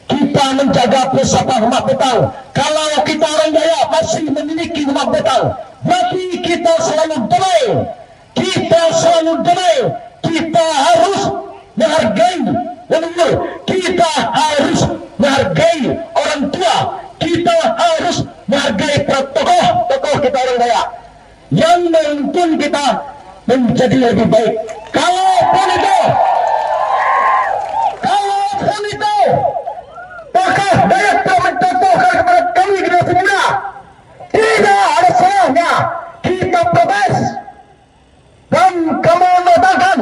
Kita menjaga filsafah umat betang. Kalau kita orang Dayak masih memiliki umat betang, berarti kita selalu damai. Kita selalu damai. Kita harus menghargai leluhur. Kita harus menghargai orang tua. Kita harus menghargai para tokoh kita orang Dayak yang menuntun kita menjadi lebih baik. Kalaupun itu tokoh Dayak telah mencontohkan kepada kami generasi muda, tidak ada salahnya kita protes dan kami mengatakan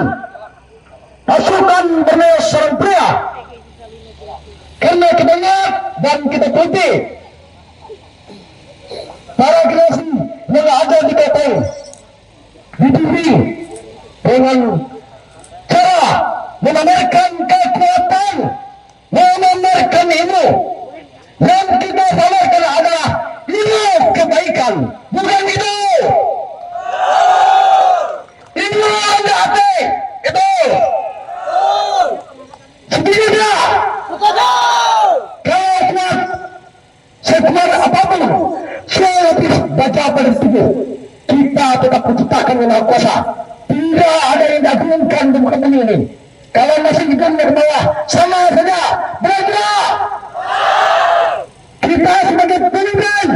pasukan Borneo Santria, karena kita ingat dan kita teliti para generasi yang ada di KPI dididik dengan cara memamerkan kekuatan, memamerkan ilmu. Yang kita pamerkan adalah ilmu kebaikan, bukan itu. Ilmu anda hati itu. Setuju tidak? Kalau kuat, sekuat apapun, saya lebih baca pada situ. Kita tetap menciptakan yang Maha Kuasa. Tidak ada yang diagungkan di muka bumi ini. Kalau masih hidup di bawah, sama saja. Bergerak. Kita sebagai pemimpin,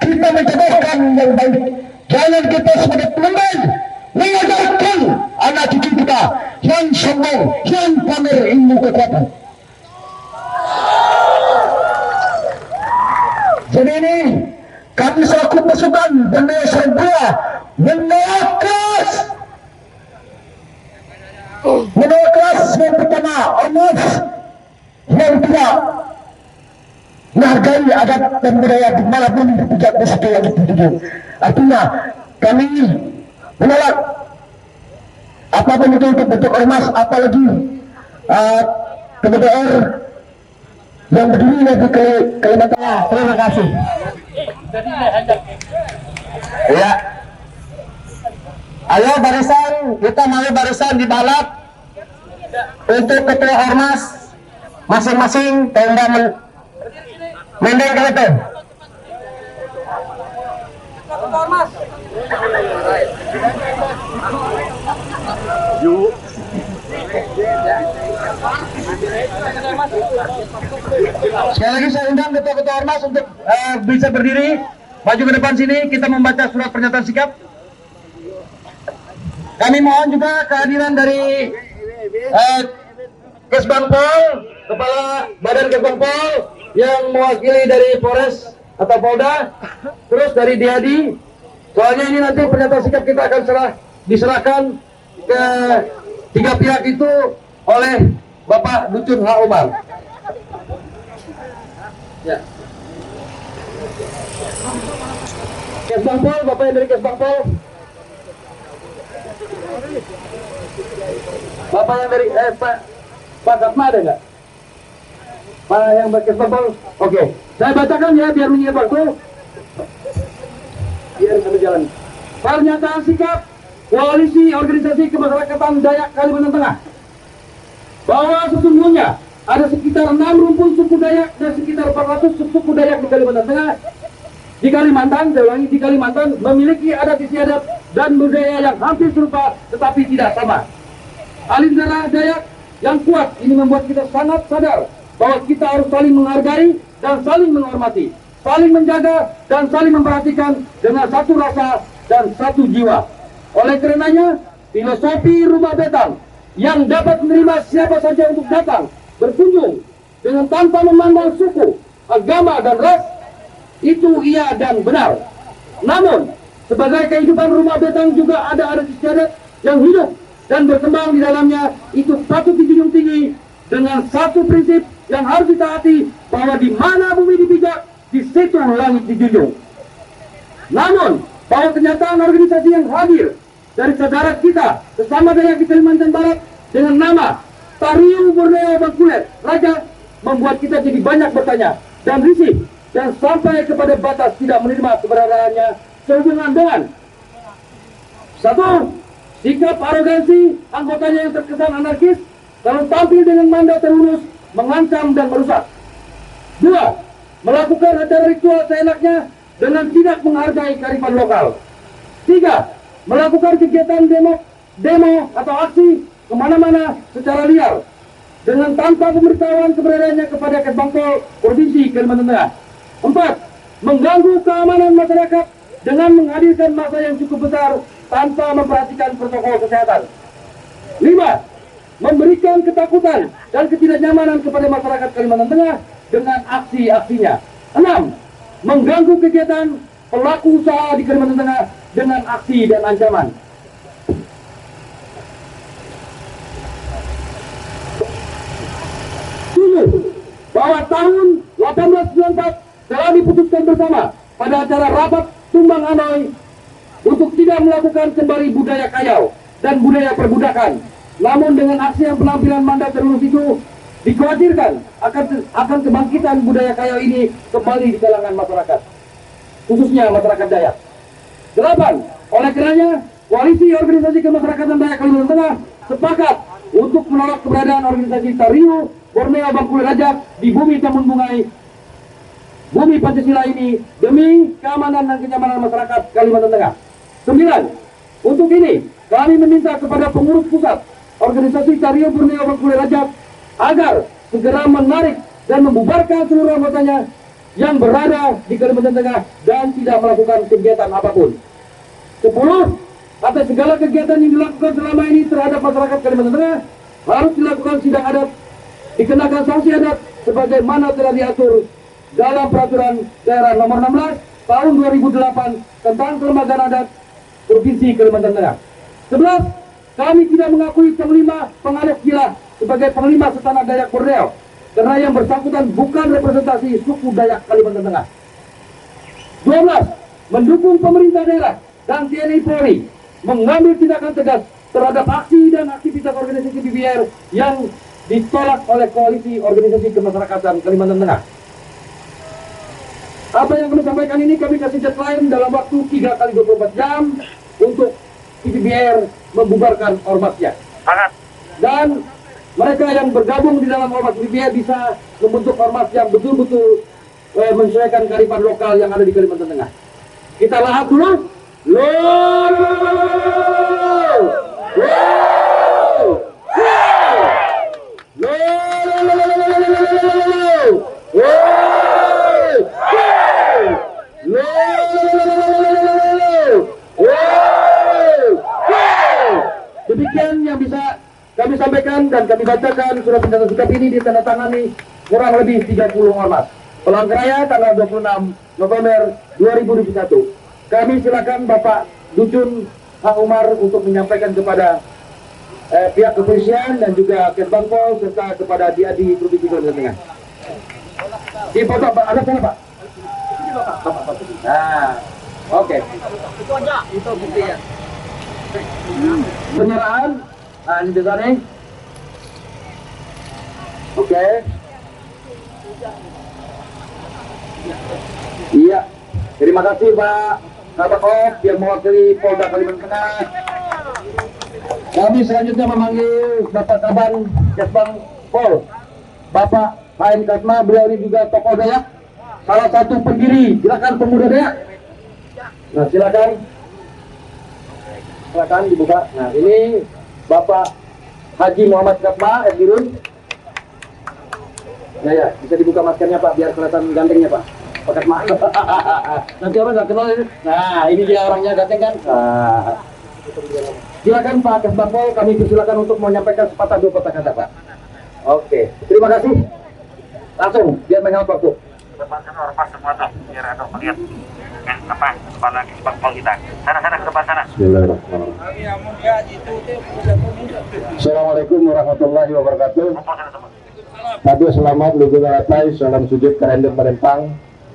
kita mencontohkan yang baik. Jangan kita sebagai pemimpin mengajarkan anak cucu kita yang sombong, yang pamer ilmu kekuatan. Jadi ini kami selaku pasukan Borneo Santria menolak keras yang pertama ormas yang tidak menghargai adat dan budaya dimanapun dipijak di situ yang dituju. Artinya kami menolak apapun itu bentuk ormas, apalagi KBR yang berdiri di Kalimantan. Terima kasih. Ya, ayo barisan, kita mau barisan di balap untuk ketua ormas masing-masing tenda mendeng kereta. Sekali lagi saya undang ketua-ketua ormas untuk bisa berdiri, maju ke depan sini. Kita membaca surat pernyataan sikap. Kami mohon juga kehadiran dari Kesbangpol, Kepala Badan Kesbangpol yang mewakili dari Polres atau Polda, terus dari Diadi. Soalnya ini nanti pernyataan sikap kita akan diserahkan ke tiga pihak itu oleh Bapak Ducun H. Umar. Ya. Kesbangpol, Bapak yang dari Kesbangpol. Bapak yang dari Pak Gatma ada nggak? Pak yang Kesbangpol? Oke. Saya bacakan ya biar mengingat waktu. Biar sambil jalan. pernyataan sikap Koalisi Organisasi Kemasyarakatan Dayak Kalimantan Tengah bahwa sesungguhnya ada sekitar 6 rumpun suku Dayak dan sekitar 400 suku Dayak di Kalimantan Tengah. Di Kalimantan, saya ulangi, di Kalimantan memiliki adat istiadat dan budaya yang hampir serupa tetapi tidak sama. Aliran Dayak yang kuat ini membuat kita sangat sadar bahwa kita harus saling menghargai dan saling menghormati, saling menjaga dan saling memperhatikan dengan satu rasa dan satu jiwa. Oleh karenanya, filosofi Rumah Betang yang dapat menerima siapa saja untuk datang berkunjung dengan tanpa memandang suku, agama dan ras itu iya dan benar. Namun, sebagai kehidupan Rumah Betang juga ada adat istiadat yang hidup dan berkembang di dalamnya, itu patut dijunjung tinggi dengan satu prinsip yang harus ditaati, bahwa di mana bumi dipijak, di situ langit dijunjung. Namun, bahwa kenyataan organisasi yang hadir dari saudara kita sesama Dayak di Kalimantan Barat dengan nama Tariu Borneo Bangkulet Raja membuat kita jadi banyak bertanya dan risih dan sampai kepada batas tidak menerima keberadaannya sehubungan dengan satu, sikap arogansi anggotanya yang terkesan anarkis lalu tampil dengan mandat terurus mengancam dan merusak. Dua, melakukan acara ritual seenaknya dengan tidak menghargai kearifan lokal. Tiga, melakukan kegiatan demo atau aksi kemana-mana secara liar dengan tanpa pemberitahuan keberadaannya kepada Kesbangpol Provinsi Kalimantan Tengah. Empat, mengganggu keamanan masyarakat dengan menghadirkan massa yang cukup besar tanpa memperhatikan protokol kesehatan. Lima, memberikan ketakutan dan ketidaknyamanan kepada masyarakat Kalimantan Tengah dengan aksi-aksinya. Enam, mengganggu kegiatan pelaku usaha di Kalimantan Tengah dengan aksi dan ancaman. Tujuh, bahwa tahun 1894 telah diputuskan bersama pada acara rapat Tumbang Hanoi untuk tidak melakukan kembali budaya kayau dan budaya perbudakan. Namun dengan aksi yang penampilan mandat terurus itu dikhawatirkan akan kebangkitan budaya kayau ini kembali di kalangan masyarakat, khususnya masyarakat Dayak. 8. Oleh karenanya, Koalisi Organisasi Kemasyarakatan Dayak Kalimantan Tengah sepakat untuk menolak keberadaan organisasi Tariu Borneo Bangkulet Raja di bumi Tambun Bungai, bumi Pancasila ini demi keamanan dan kenyamanan masyarakat Kalimantan Tengah. 9. Untuk ini, kami meminta kepada pengurus pusat organisasi Tariu Borneo Bangkulet Raja agar segera menarik dan membubarkan seluruh anggotanya yang berada di Kalimantan Tengah dan tidak melakukan kegiatan apapun. 10. Atas segala kegiatan yang dilakukan selama ini terhadap masyarakat Kalimantan Tengah harus dilakukan sidang adat, dikenakan sanksi adat sebagaimana telah diatur dalam peraturan daerah nomor 16 tahun 2008 tentang kelembagaan adat Provinsi Kalimantan Tengah. 11. Kami tidak mengakui Panglima Pengalih Gila sebagai Panglima Sesana Dayak Borneo karena yang bersangkutan bukan representasi suku Dayak Kalimantan Tengah. 12. Mendukung pemerintah daerah dan TNI Polri mengambil tindakan tegas terhadap aksi dan aktivitas organisasi BBR yang ditolak oleh Koalisi Organisasi Kemasyarakatan Kalimantan Tengah. Apa yang kami sampaikan ini kami kasih deadline dalam waktu 3 kali 24 jam untuk BBR membubarkan ormasnya. Dan mereka yang bergabung di dalam ormas BBR bisa membentuk ormas yang betul-betul menyesuaikan kearifan lokal yang ada di Kalimantan Tengah. Kita lahap dulu. Demikian yang bisa kami sampaikan dan kami bacakan. Surat pernyataan sikap ini ditandatangani kurang lebih 30 ormas. Palangkaraya tanggal 26 November 2021. Kami silakan Bapak Ducun Hak Umar untuk menyampaikan kepada pihak kepolisian dan juga Kesbangpol serta kepada Diadi Provinsi Kalimantan Tengah. Di foto ada sana Pak? Nah, oke. Itu aja, itu bukti ya. Penyerahan, nah ini biasa nih. Oke. Iya, terima kasih Pak Kabakop yang mewakili Polda Kalimantan Tengah. Kami selanjutnya memanggil Bapak Kaban Kesbang Pol, Bapak HM Katma. Beliau ini juga tokoh Dayak, salah satu pendiri gerakan pemuda Dayak. Nah, silakan dibuka. Nah, ini Bapak Haji Muhammad Katma, Dirun. Nah, ya, bisa dibuka maskernya Pak, biar kelihatan gantengnya Pak. Pak Katma. Nanti orang nggak kenal ini. Nah, ini dia orangnya ganteng kan. Nah, silakan Pak Kesbang Pol, kami persilakan untuk menyampaikan sepatah dua patah kata Pak. Oke, terima kasih. Langsung, biar menghemat waktu. Depan sana ormas semua tuh, biar ada melihat apa kepala Kesbang Pol kita. Sana ke depan sana. Bismillahirrahmanirrahim. Assalamualaikum warahmatullahi wabarakatuh. Tadu selamat lugu galatai, salam sujud kerendeng Parempang.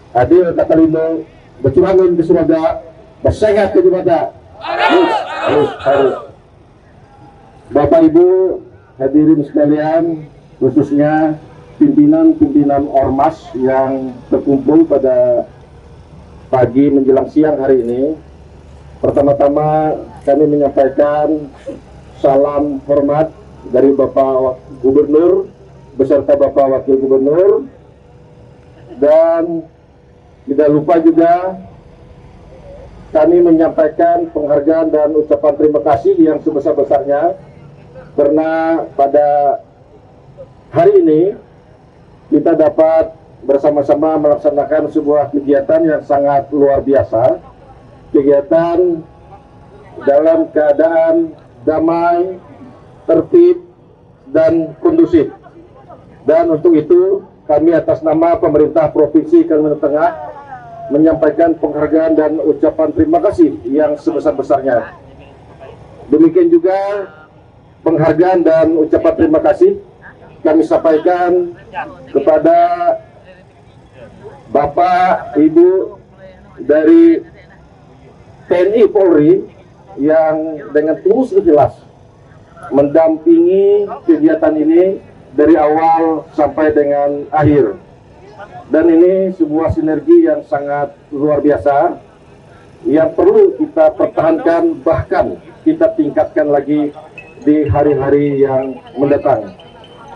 Adil Katalindo, bercurangan ke Surabaya, bersehat ke Jumada. Harus. Bapak Ibu hadirin sekalian, khususnya pimpinan ormas yang terkumpul pada pagi menjelang siang hari ini. Pertama-tama kami menyampaikan salam hormat dari Bapak Gubernur beserta Bapak Wakil Gubernur, dan tidak lupa juga kami menyampaikan penghargaan dan ucapan terima kasih yang sebesar-besarnya karena pada hari ini kita dapat bersama-sama melaksanakan sebuah kegiatan yang sangat luar biasa, kegiatan dalam keadaan damai, tertib, dan kondusif. Dan untuk itu kami atas nama pemerintah Provinsi Kalimantan Tengah menyampaikan penghargaan dan ucapan terima kasih yang sebesar-besarnya. Demikian juga penghargaan dan ucapan terima kasih kami sampaikan kepada Bapak Ibu dari TNI Polri yang dengan tulus ikhlas mendampingi kegiatan ini dari awal sampai dengan akhir. Dan ini sebuah sinergi yang sangat luar biasa yang perlu kita pertahankan, bahkan kita tingkatkan lagi di hari-hari yang mendatang.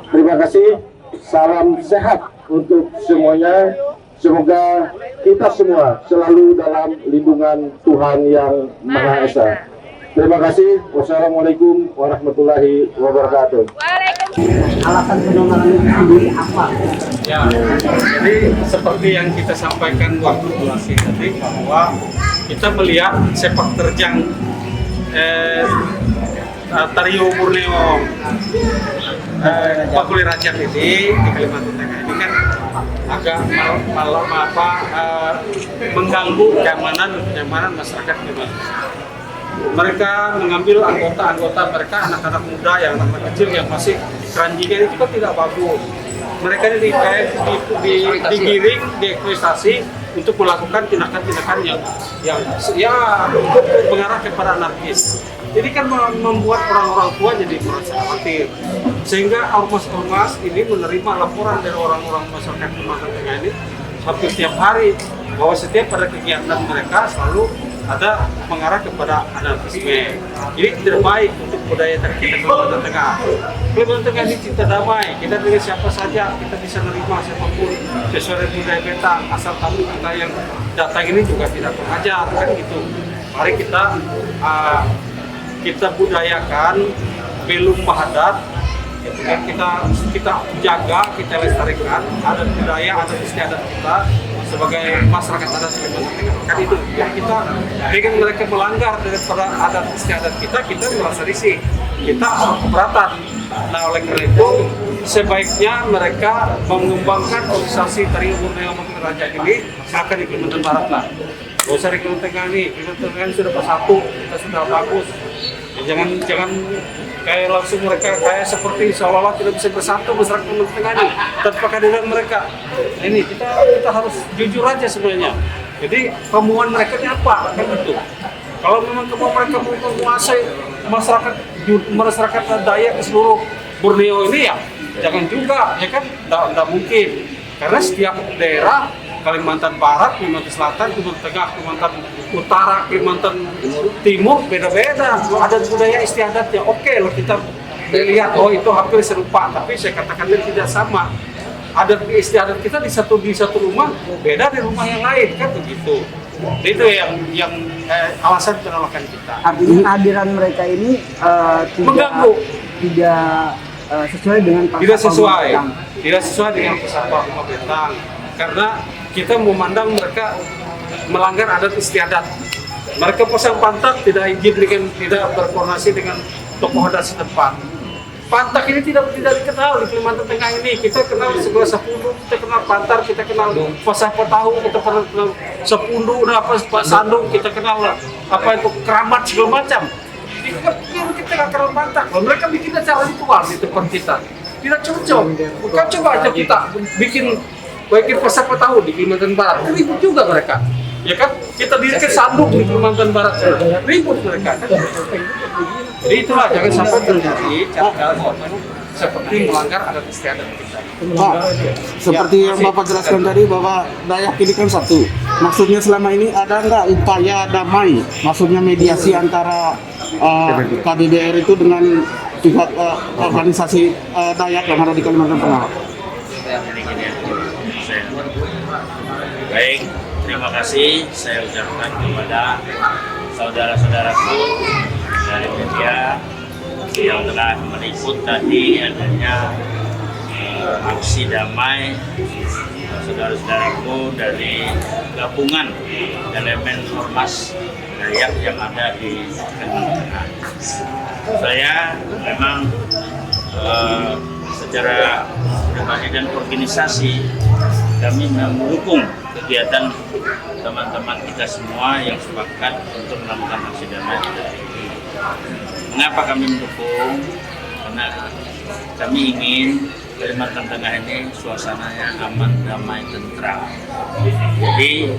Terima kasih, salam sehat untuk semuanya. Semoga kita semua selalu dalam lindungan Tuhan Yang Maha Esa. Terima kasih. Wassalamualaikum warahmatullahi wabarakatuh. Alasan penolakan itu sendiri apa? Ya, jadi seperti yang kita sampaikan waktu durasi tadi, bahwa kita melihat sepak terjang Tariu Borneo Bakuli Rajak ini di Kalimantan Tengah ini kan agak mengganggu keamanan masyarakat Kalimantan. Mereka mengambil anggota mereka, anak-anak muda, yang anak kecil yang masih keranjingan, itu kan tidak bagus. Mereka ini digiring, dieksploitasi untuk melakukan tindakan-tindakan yang mengarah kepada anarkis. Jadi kan membuat orang-orang tua jadi merasa khawatir. Sehingga ormas-ormas ini menerima laporan dari orang-orang masyarakat Kalimantan Tengah ini hampir setiap hari, bahwa setiap pada kegiatan mereka selalu ada mengarah kepada anarkisme. Jadi tidak baik untuk budaya kita Kalimantan Tengah. Kalimantan Tengah ini cinta damai. Kita dengan siapa saja kita bisa menerima siapapun sesuai dengan budaya kita, asal tamu kita yang datang ini juga tidak pengajar kan gitu. Mari kita budayakan belum padat. Kita jaga, kita lestarikan adat budaya, adat istiadat kita sebagai masyarakat adat Kalimantan Tengah. Kan itu, jadi kita dengan mereka melanggar daripada adat istiadat kita merasa risih, kita keberatan. Nah, oleh karena itu sebaiknya mereka mengembangkan organisasi Tariu Borneo Bakuli Rajak ini akan di Kalimantan Barat lah. Gak usah di Kalimantan Tengah ini, Kalimantan Tengah ini sudah bersatu, kita sudah bagus. Ya, jangan kayak langsung mereka kayak seperti seolah-olah tidak bisa bersatu masyarakat Kalimantan Tengah ini tanpa kehadiran mereka. Ini kita harus jujur aja sebenarnya. Jadi kemauan mereka ini apa kan itu. Kalau memang kemauan mereka mau menguasai masyarakat Dayak ke seluruh Borneo ini, ya jangan juga, ya kan, tidak mungkin. Karena setiap daerah Kalimantan Barat, Kalimantan Selatan, Kalimantan Tengah, Kalimantan Utara, Kalimantan Timur, beda-beda adat budaya istiadatnya. Oke lah kita lihat, oh itu hampir serupa, tapi saya katakan tidak sama. Adat istiadat kita di satu rumah beda di rumah yang lain, kan begitu. Itu yang alasan penolakan kita. Artinya kehadiran mereka ini Mengganggu. tidak sesuai dengan tidak sesuai dengan pesawat pemerintah, karena kita memandang mereka melanggar adat istiadat. Mereka pasang pantak tidak berkoordinasi dengan tokoh adat setempat. Pantak ini tidak dikenal di Kalimantan Tengah ini. Kita kenal sebelah Sapundu, kita kenal Pantar, kita kenal Pasah Petahu, kita kenal Sapundu, Sandung, kita kenal apa itu Keramat segala macam. Kita nggak kenal Pantak. Mereka bikin acara ritual di tempat kita. Tidak cocok. Bukan coba aja kita bikin Pasah Petahu di Kalimantan Barat. Ribut juga mereka. Ya kan? Kita dirikan Sandung di Kalimantan Barat. Ribut mereka. Jadi itulah, jangan sampai terjadi seperti melanggar adat istiadat kita. Pak, seperti yang Bapak jelaskan tadi bahwa Dayak ini kan satu. Maksudnya selama ini ada nggak upaya damai? Maksudnya mediasi antara KDDR itu dengan pihak organisasi Dayak yang ada di Kalimantan Tengah. Baik, terima kasih saya ucapkan kepada saudara-saudaraku dari media yang telah meliput tadi adanya aksi damai saudara-saudaraku dari gabungan elemen ormas Dayak yang ada di Kalimantan Tengah. Saya memang secara pribadi dan organisasi kami mendukung kegiatan teman-teman kita semua yang sepakat untuk melakukan aksi damai. Mengapa kami mendukung? Karena kami ingin Kalimantan Tengah ini suasananya aman, damai, tentram. Jadi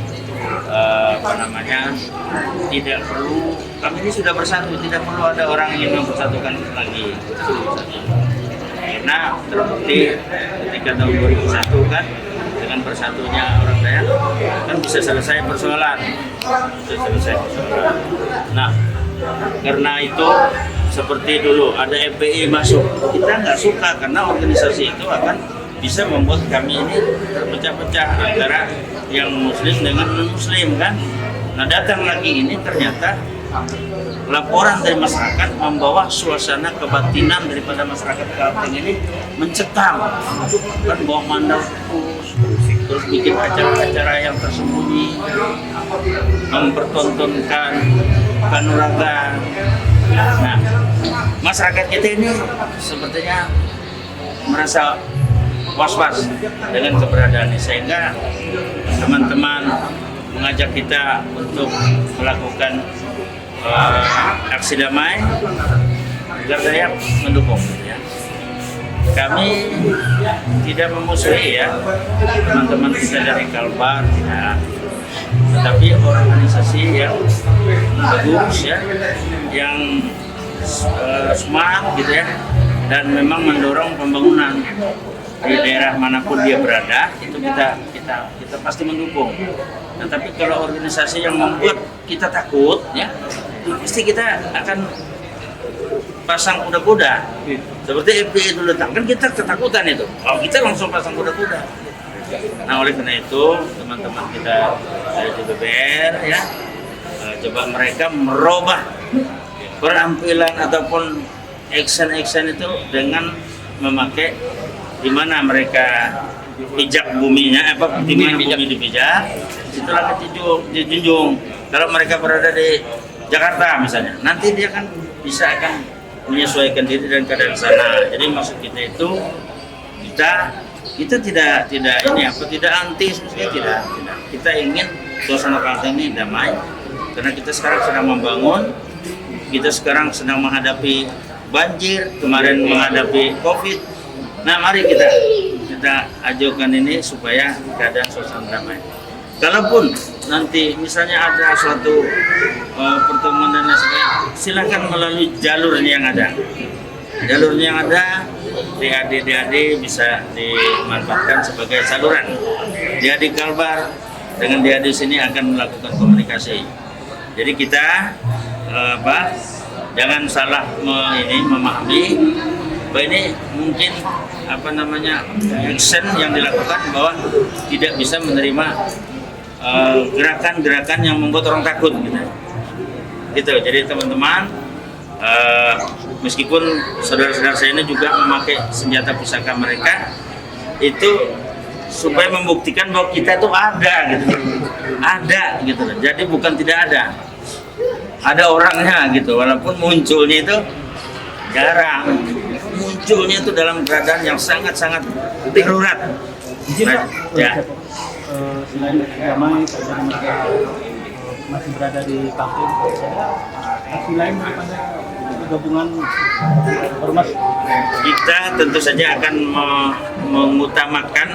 tidak perlu, kami ini sudah bersatu, tidak perlu ada orang yang ingin mempersatukan lagi. Karena terbukti ketika tahun 2001 kan dengan bersatunya orang Dayak kan bisa selesai persoalan. Nah, karena itu seperti dulu ada FPI masuk, kita nggak suka karena organisasi itu akan bisa membuat kami ini terpecah-pecah antara yang muslim dengan non-muslim kan. Nah, datang lagi ini ternyata laporan dari masyarakat membawa suasana kebatinan daripada masyarakat Kalteng ini mencekam, kan bawa mandau terus bikin acara-acara yang tersembunyi, mempertontonkan kanuragan. Nah, masyarakat kita ini sepertinya merasa was-was dengan keberadaan ini, sehingga teman-teman mengajak kita untuk melakukan aksi damai agar Dayak mendukung ya. Kami tidak memusuhi ya teman-teman kita dari Kalbar, tidak, tetapi organisasi yang bagus ya, yang smart gitu ya, dan memang mendorong pembangunan di daerah manapun dia berada, itu kita pasti mendukung. Nah, tapi kalau organisasi yang membuat kita takut ya, pasti kita akan pasang kuda-kuda seperti FPI dulu datang, kan kita ketakutan itu, kalau kita langsung pasang kuda-kuda. Nah, oleh karena itu teman-teman kita dari DPR ya, coba mereka merubah penampilan ataupun action itu dengan memakai di mana mereka pijak buminya, di mana bumi dipijak, itulah dijunjung. Kalau mereka berada di Jakarta misalnya, nanti dia kan bisa akan menyesuaikan diri dan keadaan sana. Jadi maksud kita itu kita tidak anti, tidak. Kita ingin suasana Kalteng ini damai, karena kita sekarang sedang membangun, kita sekarang sedang menghadapi banjir, kemarin menghadapi COVID. Nah, mari kita ajukan ini supaya keadaan suasana damai. Kalaupun nanti misalnya ada suatu pertemuan dan lain sebagainya, silakan melalui jalur yang ada. Jalurnya yang ada, DAD bisa dimanfaatkan sebagai saluran. Diadi Kalbar dengan Diadi sini akan melakukan komunikasi. Jadi kita jangan salah memahami bahwa ini mungkin action yang dilakukan bahwa tidak bisa menerima gerakan-gerakan yang membuat orang takut gitu. Jadi teman-teman, meskipun saudara-saudara saya ini juga memakai senjata pusaka mereka itu supaya membuktikan bahwa kita itu ada gitu. Jadi bukan tidak ada orangnya gitu, walaupun munculnya itu jarang, munculnya itu dalam keadaan yang sangat-sangat darurat. Ya. Selain damai, mereka masih berada di kampung. Selain daripada gabungan ormas, kita tentu saja akan mengutamakan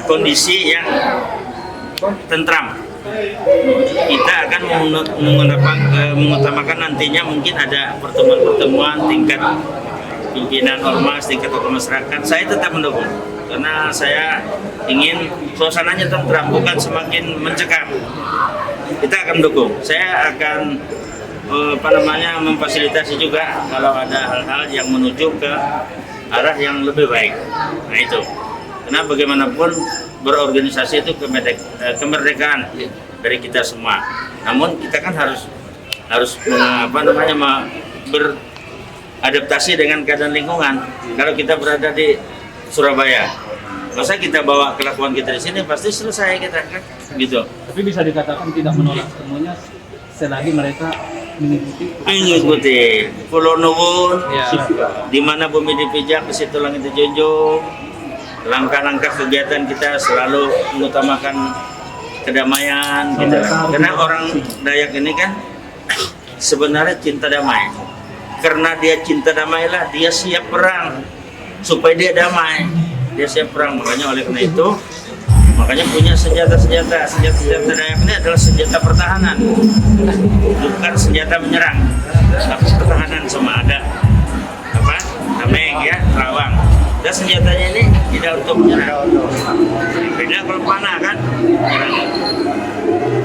kondisi yang tentram. Kita akan mengutamakan nantinya mungkin ada pertemuan-pertemuan tingkat pimpinan ormas, tingkat tokoh masyarakat. Saya tetap mendukung karena saya ingin suasananya tentram, bukan semakin mencekam. Kita akan mendukung. Saya akan memfasilitasi juga kalau ada hal-hal yang menuju ke arah yang lebih baik. Nah itu, karena bagaimanapun berorganisasi itu kemerdekaan dari kita semua. Namun kita kan harus beradaptasi dengan keadaan lingkungan. Kalau kita berada di Surabaya, masa kita bawa kelakuan kita di sini pasti selesai kita kan, gitu. tapi bisa dikatakan tidak menolak semuanya selagi mereka mengikuti Pulau Nuwun, di mana bumi dipijak, di situ langit dijunjung. Langkah-langkah kegiatan kita selalu mengutamakan kedamaian gitu. Karena orang Dayak ini kan sebenarnya cinta damai. Karena dia cinta damai lah, dia siap perang supaya dia damai. Dia siap perang, makanya oleh karena itu punya senjata Dayak ini adalah senjata pertahanan, bukan senjata menyerang, tapi pertahanan. Sama ada tameng ya, terawang. Dan senjatanya ini tidak untuk menyerang. Beda kalau panah kan.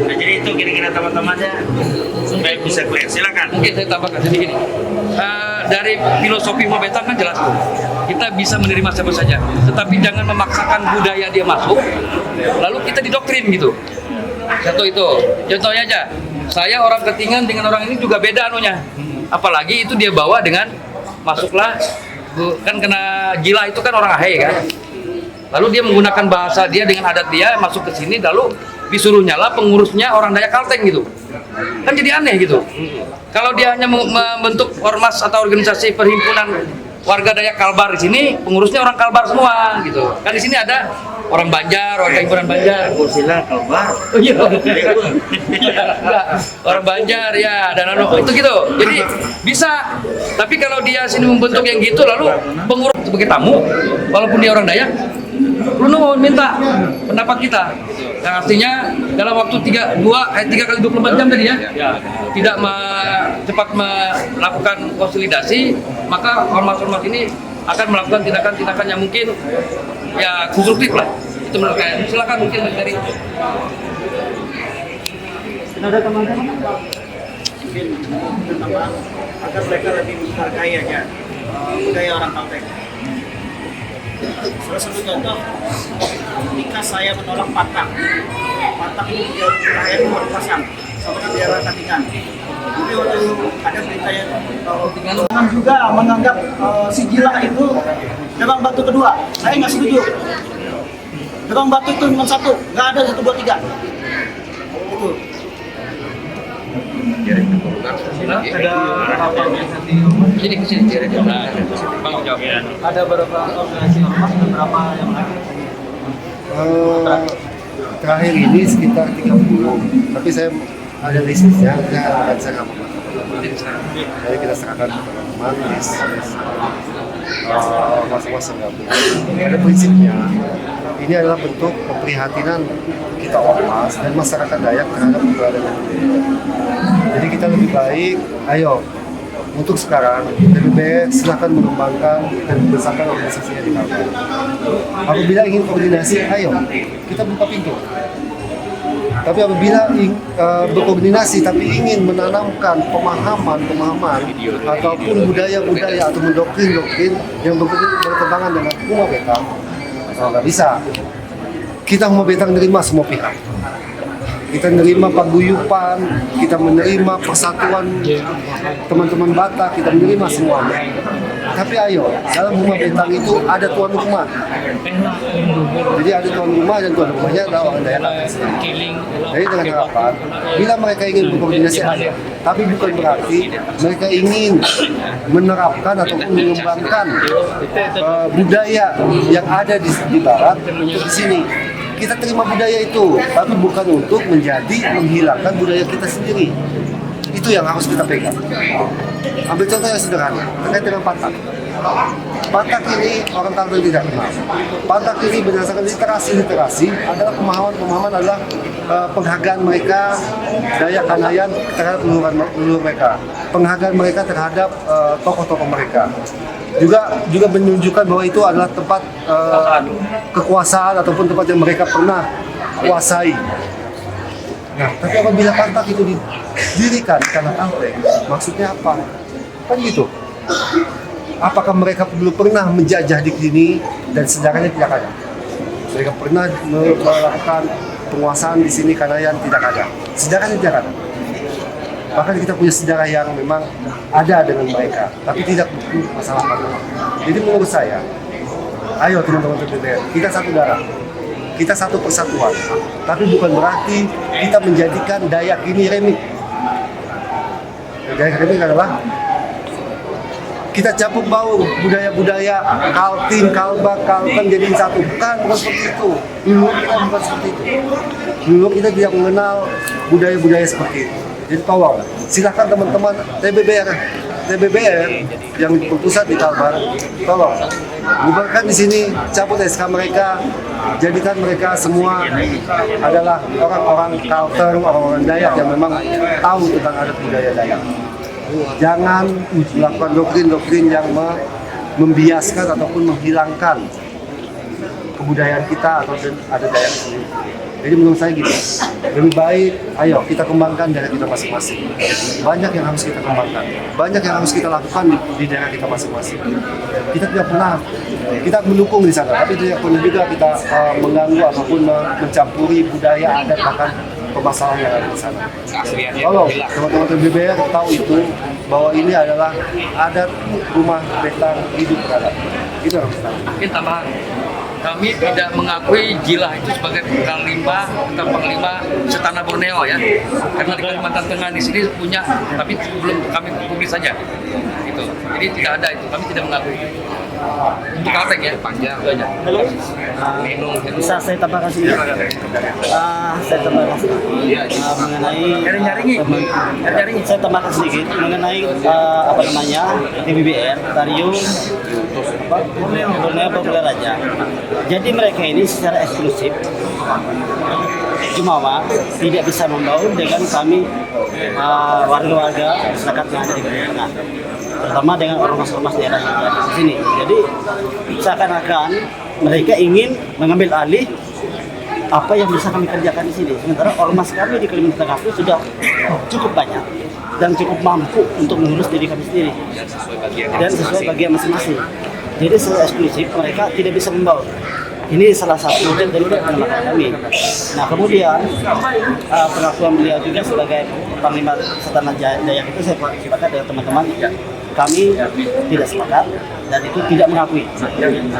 Nah, jadi itu kira-kira teman-temannya supaya bisa clear. Silakan. Mungkin saya tambahkan sedikit. Dari filosofi Mabetang kan jelas tuh. Kita bisa menerima siapa saja, tetapi jangan memaksakan budaya dia masuk, lalu kita didoktrin gitu. Satu itu. Contohnya aja, saya orang Ketingan dengan orang ini juga beda anunya. Apalagi itu dia bawa dengan masuklah kan kena gila itu kan orang Ahe kan. Lalu dia menggunakan bahasa dia dengan adat dia masuk ke sini, lalu disuruh nyala pengurusnya orang Dayak Kalteng gitu. Kan jadi aneh gitu. Kalau dia hanya membentuk ormas atau organisasi perhimpunan warga Dayak Kalbar di sini, pengurusnya orang Kalbar semua gitu. Kan di sini ada orang Banjar, warga himpunan Banjar. Kursila Kalbar. Oh iya. Orang Banjar ya dan itu gitu. Jadi bisa. Tapi kalau dia sini membentuk yang gitu lalu pengurus sebagai tamu walaupun dia orang Dayak, lu minta pendapat kita. Yang artinya dalam waktu 3 kali 24 jam tadi ya, tidak cepat melakukan konsolidasi, maka ormas-ormas ini akan melakukan tindakan-tindakan yang mungkin ya konstruktif lah. Itu menurut saya. Silakan mungkin dari ada teman-teman mungkin agar mereka lebih menghargai aja budaya orang Kalteng. Salah satu contoh, ketika saya menolak Patak itu dia terakhir buat pasang sama di daerah Katingan. Jadi waktu ada berita yang Katingan juga menganggap si Gila itu Gebang Batu kedua. Saya nggak setuju. Gebang Batu itu cuma satu, nggak ada 1, 2, 3. Itu. Ada apa sini Bang jawab ya. Ada beberapa organisasi ormas, beberapa yang lain. Terakhir ini sekitar 30, tapi saya ada listnya, akan saya jadi kita serahkan ke teman-teman masing-masing gabung. Pada prinsipnya ini adalah bentuk keprihatinan kita ormas dan masyarakat Dayak terhadap keberadaan. Jadi kita lebih baik, ayo untuk sekarang lebih baik silakan mengembangkan dan membesarkan organisasinya di Kalbar. Apabila ingin koordinasi, ayo kita buka pintu. Tapi apabila berkoordinasi tapi ingin menanamkan pemahaman ataupun budaya atau mendoktrin yang bertentangan dengan Huma Betang, nggak bisa. Kita Huma Betang nerima semua pihak. Kita menerima paguyupan, kita menerima persatuan teman-teman Batak, kita menerima semuanya. Tapi ayo, dalam Huma Betang itu ada tuan rumah. Jadi ada tuan rumah dan tuan rumahnya adalah orang daerah. Jadi dengan harapan, bila mereka ingin berkoordinasi, ayo. Tapi bukan berarti mereka ingin menerapkan ataupun mengembangkan budaya yang ada di Barat untuk di sini. Kita terima budaya itu, tapi bukan untuk menghilangkan budaya kita sendiri. Itu yang harus kita pegang. Ambil contoh yang sederhana, terkait dengan Batak. Batak ini orang Kalbar tidak kenal. Batak ini berdasarkan literasi adalah pemahaman adalah penghargaan mereka Dayak Kanayan terhadap leluhur mereka, penghargaan mereka terhadap tokoh-tokoh mereka. Juga menunjukkan bahwa itu adalah tempat kekuasaan ataupun tempat yang mereka pernah kuasai. Nah, tapi apabila Batak itu didirikan di Tanah Kalteng, maksudnya apa? Kan gitu. Apakah mereka dulu pernah menjajah di sini dan sejarahnya tidak ada? Mereka pernah melakukan penguasaan di sini Kanayan, tidak ada. Sejarahnya tidak ada. Bahkan kita punya sejarah yang memang ada dengan mereka, tapi tidak masalah apa. Jadi menurut saya, ayo teman-teman TPBR, kita satu darah, kita satu persatuan. Tapi bukan berarti kita menjadikan Dayak ini remik. Dayak remik adalah kita campur baur budaya-budaya Kaltim, Kalbar, Kalteng jadi satu. Bukan seperti itu. Dulu kita bukan seperti itu. Dulu kita tidak mengenal budaya-budaya seperti itu. Jadi tolong, silakan teman-teman TBBR yang berpusat di Kalbar, tolong bubarkan di sini, cabut SK mereka, jadikan mereka semua adalah orang-orang Kalteng, orang-orang Dayak yang memang tahu tentang adat budaya Dayak. Jangan melakukan doktrin-doktrin yang membiaskan ataupun menghilangkan kebudayaan kita atau adat Dayak sendiri. Jadi menurut saya gitu, lebih baik ayo kita kembangkan daerah kita masing-masing. Banyak yang harus kita kembangkan, banyak yang harus kita lakukan di daerah kita masing-masing. Kita tidak pernah, kita mendukung di sana, tapi tidak pernah juga kita mengganggu ataupun mencampuri budaya adat bahkan permasalahan yang ada di sana. Kalau teman-teman TBBR tahu itu, bahwa ini adalah adat Huma Betang hidup beradat. Itu yang harus kita. Mungkin tambahan. Kami tidak mengakui Jilah itu sebagai panglima atau panglima setanah Borneo ya, karena di Kalimantan Tengah di sini punya, tapi belum kami publis saja. Gitu. Jadi tidak ada itu, kami tidak mengakui. Untuk Kalteng ya, panjang itu aja. Halo, bisa saya tambahkan sedikit? Saya tambahkan sedikit mengenai saya tambahkan sedikit mengenai apa namanya TBBR Tariung Borneo Populer Raja. Jadi mereka ini secara eksklusif Jumawa tidak bisa membaur dengan kami warga-warga masyarakat yang ada di Kalimantan Tengah, terutama dengan ormas-ormas daerah yang ada di sini. Jadi seakan-akan mereka ingin mengambil alih apa yang bisa kami kerjakan di sini. Sementara ormas kami di Kalimantan Tengah itu sudah cukup banyak dan cukup mampu untuk mengurus diri kami sendiri dan sesuai bagian masing-masing. Jadi secara eksklusif mereka tidak bisa membaur. Ini salah satu wujud dari penolakan kami. Nah kemudian pengakuan beliau juga sebagai Panglima Setanah Dayak itu saya sepakat dengan teman-teman. Kami tidak sepakat dan itu tidak mengakui.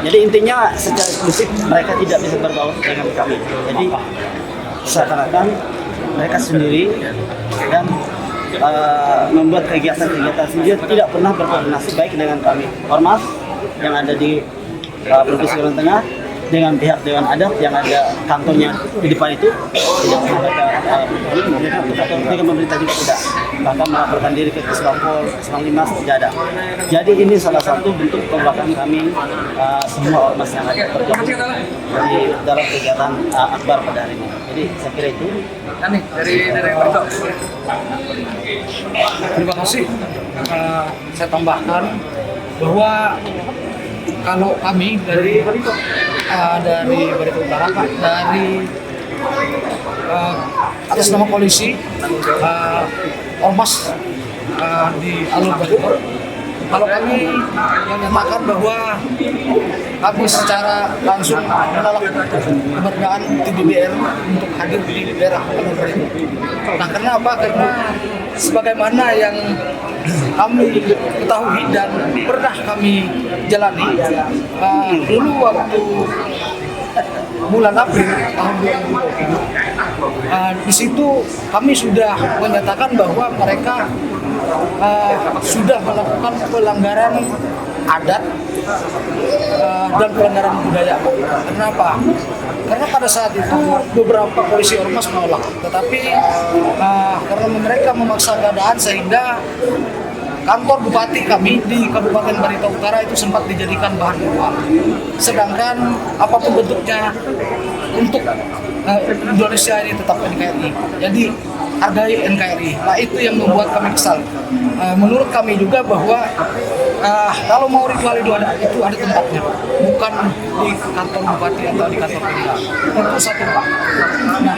Jadi intinya secara eksklusif mereka tidak bisa berbaur dengan kami. Jadi seakan-akan mereka sendiri dan membuat kegiatan-kegiatan sendiri tidak pernah berkoordinasi baik dengan kami ormas yang ada di Provinsi Kalimantan Tengah dengan pihak Dewan Adat yang ada kantornya di depan itu, tidak pernah ada dengan pemerintah juga tidak, bahkan melaporkan diri ke Kesbangpol, Kesbang 5 tidak ada. Jadi ini salah satu bentuk penolakan kami semua ormas yang ada di dalam kegiatan akbar pada hari ini. Jadi saya kira itu. Dari Barito. Terima kasih. Saya tambahkan bahwa kalau kami dari Barito Utara, Pak, dari atas nama polisi ormas di Alur Barito, kalau kami menyatakan bahwa kami secara langsung menolak keberadaan TBBR untuk hadir di daerah Alur Barito. Nah, kenapa? Karena sebagaimana yang kami ketahui dan pernah kami jalani dulu waktu bulan April tahun 2020, di situ kami sudah menyatakan bahwa mereka sudah melakukan pelanggaran adat dan pelanggaran budaya. Kenapa? Karena pada saat itu beberapa polisi ormas menolak, tetapi karena mereka memaksa keadaan sehingga kantor bupati kami di Kabupaten Barito Utara itu sempat dijadikan bahan buruan. Sedangkan apapun bentuknya untuk Indonesia ini tetap NKRI. Jadi hargai NKRI. Nah, itu yang membuat kami kesal. Menurut kami juga bahwa kalau mau ritual itu ada tempatnya, bukan di kantor bupati atau di kantor Pemda. Itu satu, Pak. Nah,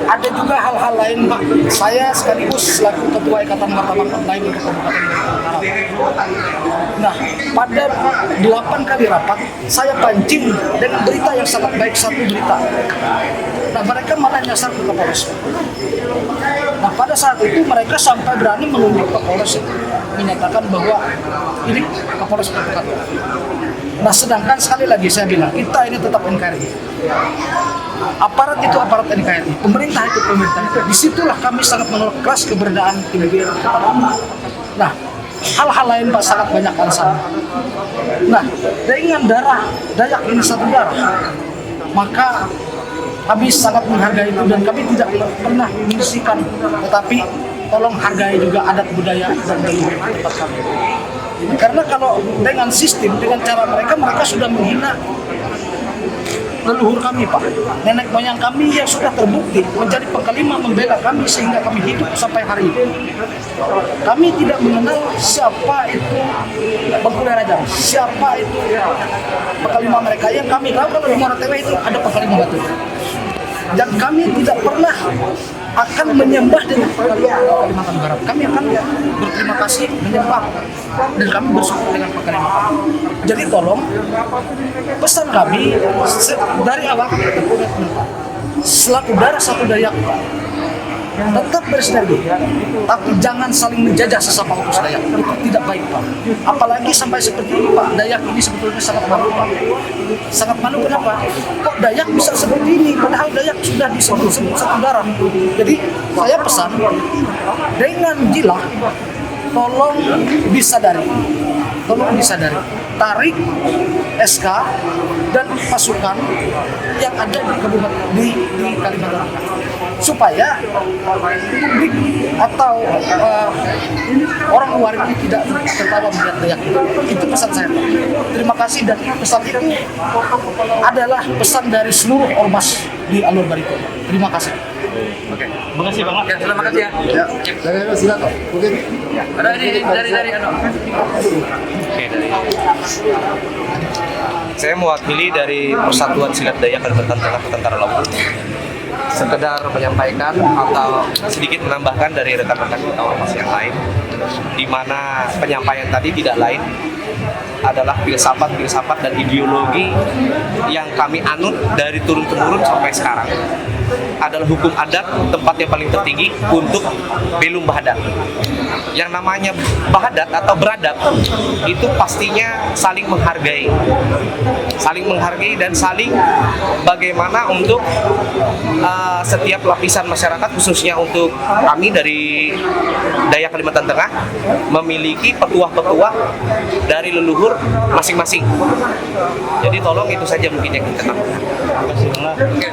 ada juga hal-hal lain, Pak. Saya sekaligus selaku ketua Ikatan Wartawan Online untuk Kabupaten Barito Utara. Nah, pada 8 kali rapat saya pancing dengan berita yang sangat baik, satu berita. Nah, mereka malah nyasar ke Kapolres. Nah, pada saat itu mereka sampai berani menunjuk Kapolres, menyatakan bahwa ini Kapolres terdekat. Nah, sedangkan sekali lagi saya bilang, kita ini tetap NKRI. Aparat itu aparat NKRI, pemerintah itu pemerintah. Disitulah kami sangat menolak keras keberadaan TBBR. Nah, hal-hal lain, Pak, sangat banyak alasan. Nah, dengan darah Dayak ini satu darah, maka kami sangat menghargai itu dan kami tidak pernah menyisihkan, tetapi tolong hargai juga adat budaya dan leluhur tempat kami. Karena kalau dengan sistem, dengan cara mereka sudah menghina leluhur kami, Pak. Nenek moyang kami yang sudah terbukti menjadi pengelima membela kami sehingga kami hidup sampai hari ini. Kami tidak mengenal siapa itu Bengkuler Rajang, siapa itu pengelima mereka. Yang kami tahu kalau di Muara Tewe itu ada pengelima batu. Dan kami tidak pernah akan menyembah dengan Kalimantan Barat. Kami akan berterima kasih menyembah dan kami bersyukur dengan Kalimantan. Jadi tolong pesan kami dari awal kami berkomitmen, Pak. Selaku darah satu Dayak, tetap bersinergi, tapi jangan saling menjajah sesama utus Dayak. Itu tidak baik, Pak. Apalagi sampai seperti ini, Pak. Dayak ini sebetulnya sangat malu, Pak. Sangat malu, kenapa? Kok Dayak bisa seperti ini? Padahal Dayak sudah disebut satu darah. Jadi saya pesan dengan jilah, tolong disadari, tarik SK dan pasukan yang ada di Kabupaten di Kalimantan supaya publik atau orang luar ini tidak tertawa melihat Dayak. Itu pesan saya. Terima kasih, dan pesan itu adalah pesan dari seluruh ormas di Alur Barito. Terima kasih. Oke, terima kasih Bang. Ya, terima kasih ya. Dari silakan. Mungkin ada ini dari ano. Oke, dari saya mewakili dari Persatuan Silat Dayak Kalimantan Tengah Tentara Laut. Sekedar menyampaikan atau sedikit menambahkan dari rekan-rekan kita ormas yang lain, di mana penyampaian tadi tidak lain adalah filsafat dan ideologi yang kami anut dari turun-temurun sampai sekarang. Adalah hukum adat tempat yang paling tertinggi untuk belum bahadat. Yang namanya bahadat atau beradab itu pastinya saling menghargai. saling menghargai dan saling bagaimana untuk setiap lapisan masyarakat, khususnya untuk kami dari Dayak Kalimantan Tengah, memiliki petuah-petuah dari leluhur masing-masing. Jadi tolong itu saja mungkin yang kita lakukan. Oke.